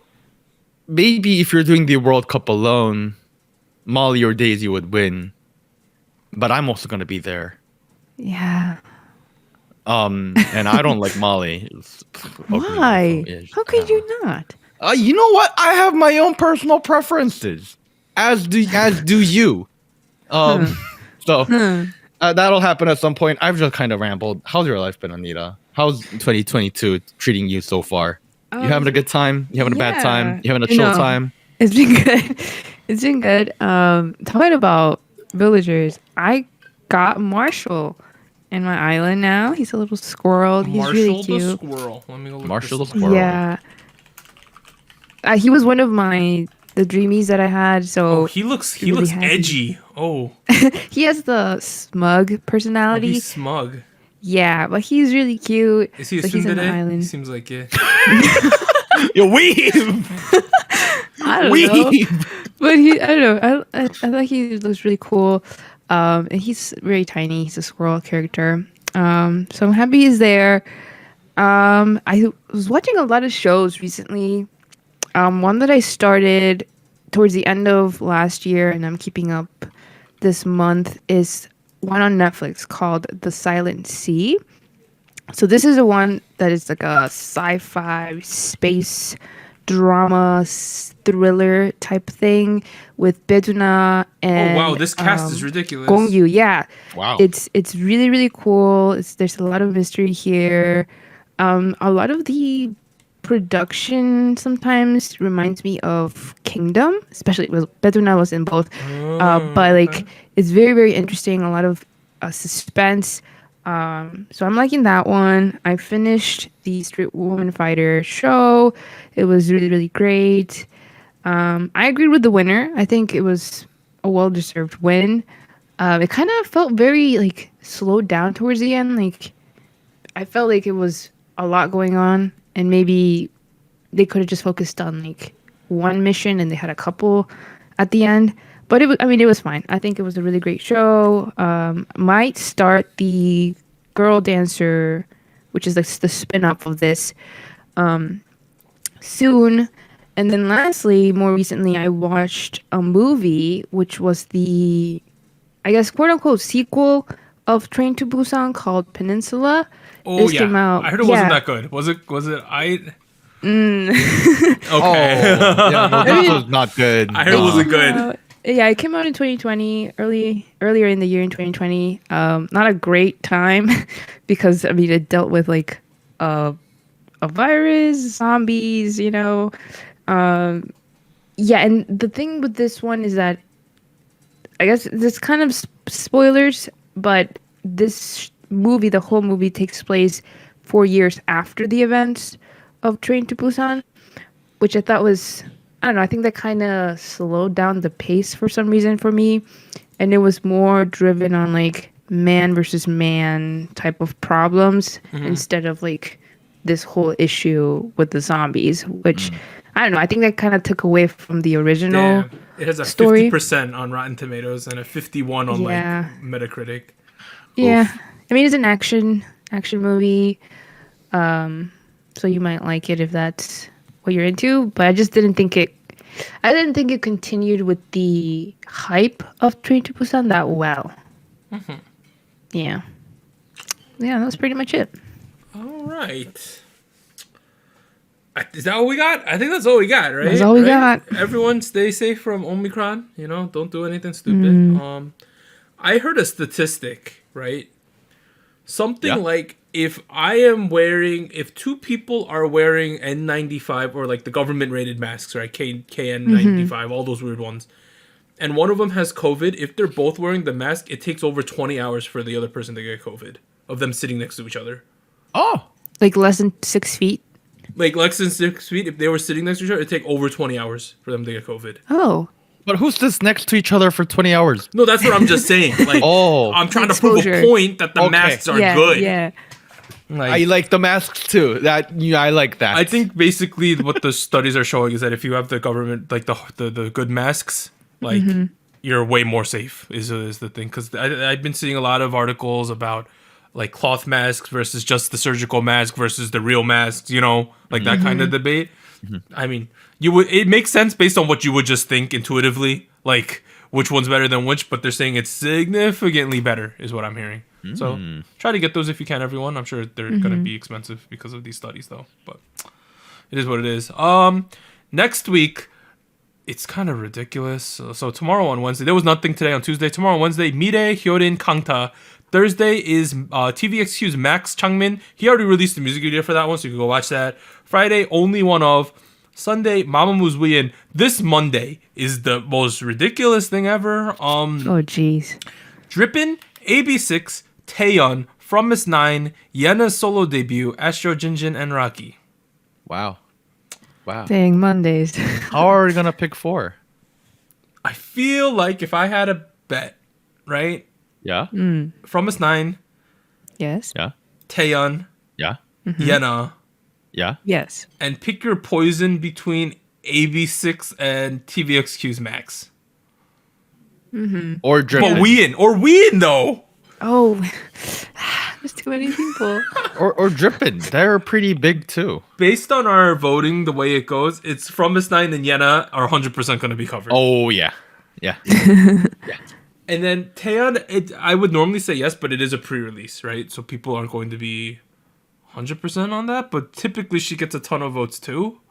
maybe if you're doing the World Cup alone, Molly or Daisy would win. But I'm also going to be there. Yeah. And I don't like Molly. Why? How could you not? You know what? I have my own personal preferences, as do you. So that'll happen at some point. I've just kind of rambled. How's your life been, Anita? How's 2022 treating you so far? You having a good time? You having a bad time? You having a chill time? It's been good. It's been good. Talking about villagers, I got Marshall in my island now. He's a little squirrel. He's really cute. Marshall the squirrel. Let me go look Marshall the this up. squirrel. Yeah. He was one of the dreamies that I had. So Oh, he looks edgy. Oh, he has the smug personality. he's smug. Yeah, but he's really cute. Is he a so he's in the tsundere? He island. seems like it. You weeb! I don't know. But I don't know. I think he looks really cool. And he's very tiny. He's a squirrel character. So I'm happy he's there. I was watching a lot of shows recently. One that I started towards the end of last year and I'm keeping up this month is one on Netflix called The Silent Sea. So this is the one that is like a sci-fi space drama thriller type thing with Beduna and Oh wow, this cast is ridiculous. Gongyu. Yeah, Wow. it's really really cool. There's a lot of mystery here. A lot of the production sometimes reminds me of Kingdom, especially Beduna was in both. But like it's very very interesting. A lot of suspense. So I'm liking that one. I finished the Street Woman Fighter show. It was really, really great. I agreed with the winner. I think it was a well-deserved win. It kind of felt very like slowed down towards the end. Like I felt like it was a lot going on, and maybe they could have just focused on like one mission, and they had a couple at the end. But it was fine. I think it was a really great show. Might start the Girl Dancer, which is like the spin-off of this, soon. And then lastly, more recently, I watched a movie, which was the, I guess, quote-unquote sequel of Train to Busan called Peninsula. Oh This yeah, came out- I heard it wasn't that good. Was it? Okay. Oh, yeah, no, this was not good. I heard it wasn't good. Yeah, it came out in 2020, earlier in the year in 2020. Not a great time because it dealt with like a virus, zombies, Yeah, and the thing with this one is that I guess this kind of spoilers, but this movie, the whole movie takes place 4 years after the events of Train to Busan, which I thought was, I don't know, I think that kind of slowed down the pace for some reason for me. And it was more driven on like man versus man type of problems instead of like this whole issue with the zombies, which I don't know. I think that kind of took away from the original. Damn. It has a story. 50% on Rotten Tomatoes and a 51 on like Metacritic. Yeah. Oof. It's an action movie. So you might like it if that's what you're into, but I just didn't think it continued with the hype of Train to Busan that well. Yeah, that was pretty much it. All right. Is that all we got? I think that's all we got, right? That's all we got. Everyone stay safe from Omicron. Don't do anything stupid. I heard a statistic, right? Something like if two people are wearing N95 or like the government rated masks, right? KN95, all those weird ones, and one of them has COVID, if they're both wearing the mask, it takes over 20 hours for the other person to get COVID of them sitting next to each other. Oh. Like less than 6 feet? Like less than 6 feet, if they were sitting next to each other, it'd take over 20 hours for them to get COVID. Oh. But who's this next to each other for 20 hours? No, that's what I'm just saying. Like, I'm trying to prove a point that the masks are good. Yeah. I like the masks too. I like that. I think basically what the studies are showing is that if you have the government, like the good masks, like you're way more safe is the thing. Because I've been seeing a lot of articles about like cloth masks versus just the surgical mask versus the real masks, you know, like that kind of debate. I mean, it makes sense based on what you would just think intuitively, like which one's better than which, but they're saying it's significantly better is what I'm hearing. So try to get those if you can, everyone. I'm sure they're going to be expensive because of these studies though, but it is what it is. Next week, it's kind of ridiculous. So tomorrow on Wednesday, there was nothing today on Tuesday. Tomorrow on Wednesday, Mire, Hyorin, Kangta. Thursday is TVXQ's Max Changmin. He already released the music video for that one, so you can go watch that. Friday, Only One Of. Sunday, Mamamoo Win. This Monday is the most ridiculous thing ever. Oh, jeez. Drippin', AB6, Taeyeon, From Miss 9, Yena's solo debut, Astro Jinjin, and Rocky. Wow. Dang, Mondays. How are we going to pick 4? I feel like if I had a bet, right? Yeah. From Miss 9. Yes. Yeah. Taeyeon. Yeah. Yena. Yeah. Yes. And pick your poison between AB6 and TVXQ's Max. Or Drippin'. But Win though. Oh, there's too many people. or Drippin'. They're pretty big too. Based on our voting, the way it goes, it's From Miss 9 and Yena are 100% going to be covered. Oh, yeah. Yeah. And then Taeyeon, I would normally say yes, but it is a pre-release, right? So people aren't going to be 100% on that, but typically she gets a ton of votes too.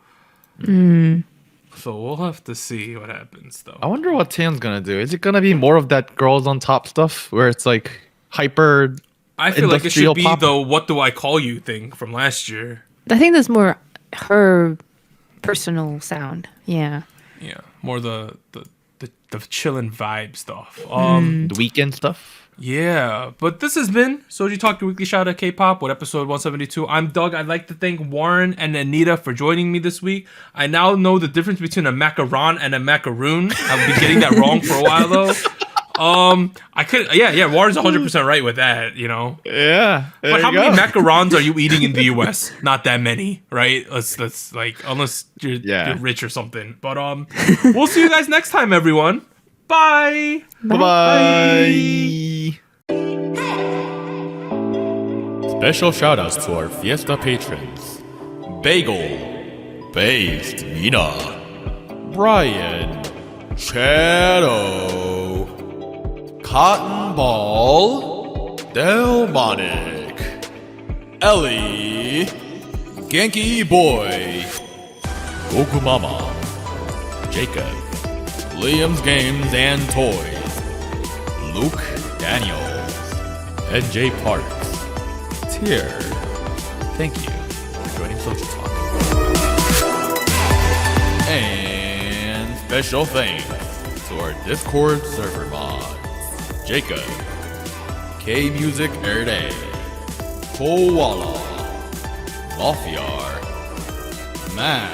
So we'll have to see what happens, though. I wonder what Taeyeon's gonna do. Is it gonna be more of that girls on top stuff where it's like hyper? I feel like it should industrial be pop? the "What do I call you" thing from last year. I think that's more her personal sound. Yeah. Yeah, more the chillin' vibe stuff. The weekend stuff. Yeah, but this has been SojuTalk, your weekly shout at K-pop with episode 172. I'm Doug. I'd like to thank Warren and Anita for joining me this week. I now know the difference between a macaron and a macaroon. I've been getting that wrong for a while though. Warren's 100% right with that, you know. Yeah. But how many macarons are you eating in the US? Not that many, right? Let's like, unless you're rich or something. But we'll see you guys next time, everyone. Bye. Bye-bye. Special shoutouts to our Fiesta patrons: Bagel, Based Mina, Brian, Shadow, Cotton Ball, Delmonic, Ellie, Genki Boy, Goku Mama, Jacob, Liam's Games and Toys, Luke Daniels, and Jay Parks. Tier, thank you for joining SojuTalk. And special thanks to our Discord server mods: Jacob, K Music Erde, Koala, Mafiar, Max,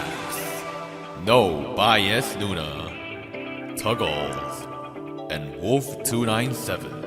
No Bias Nuna, Tuggles, and Wolf297.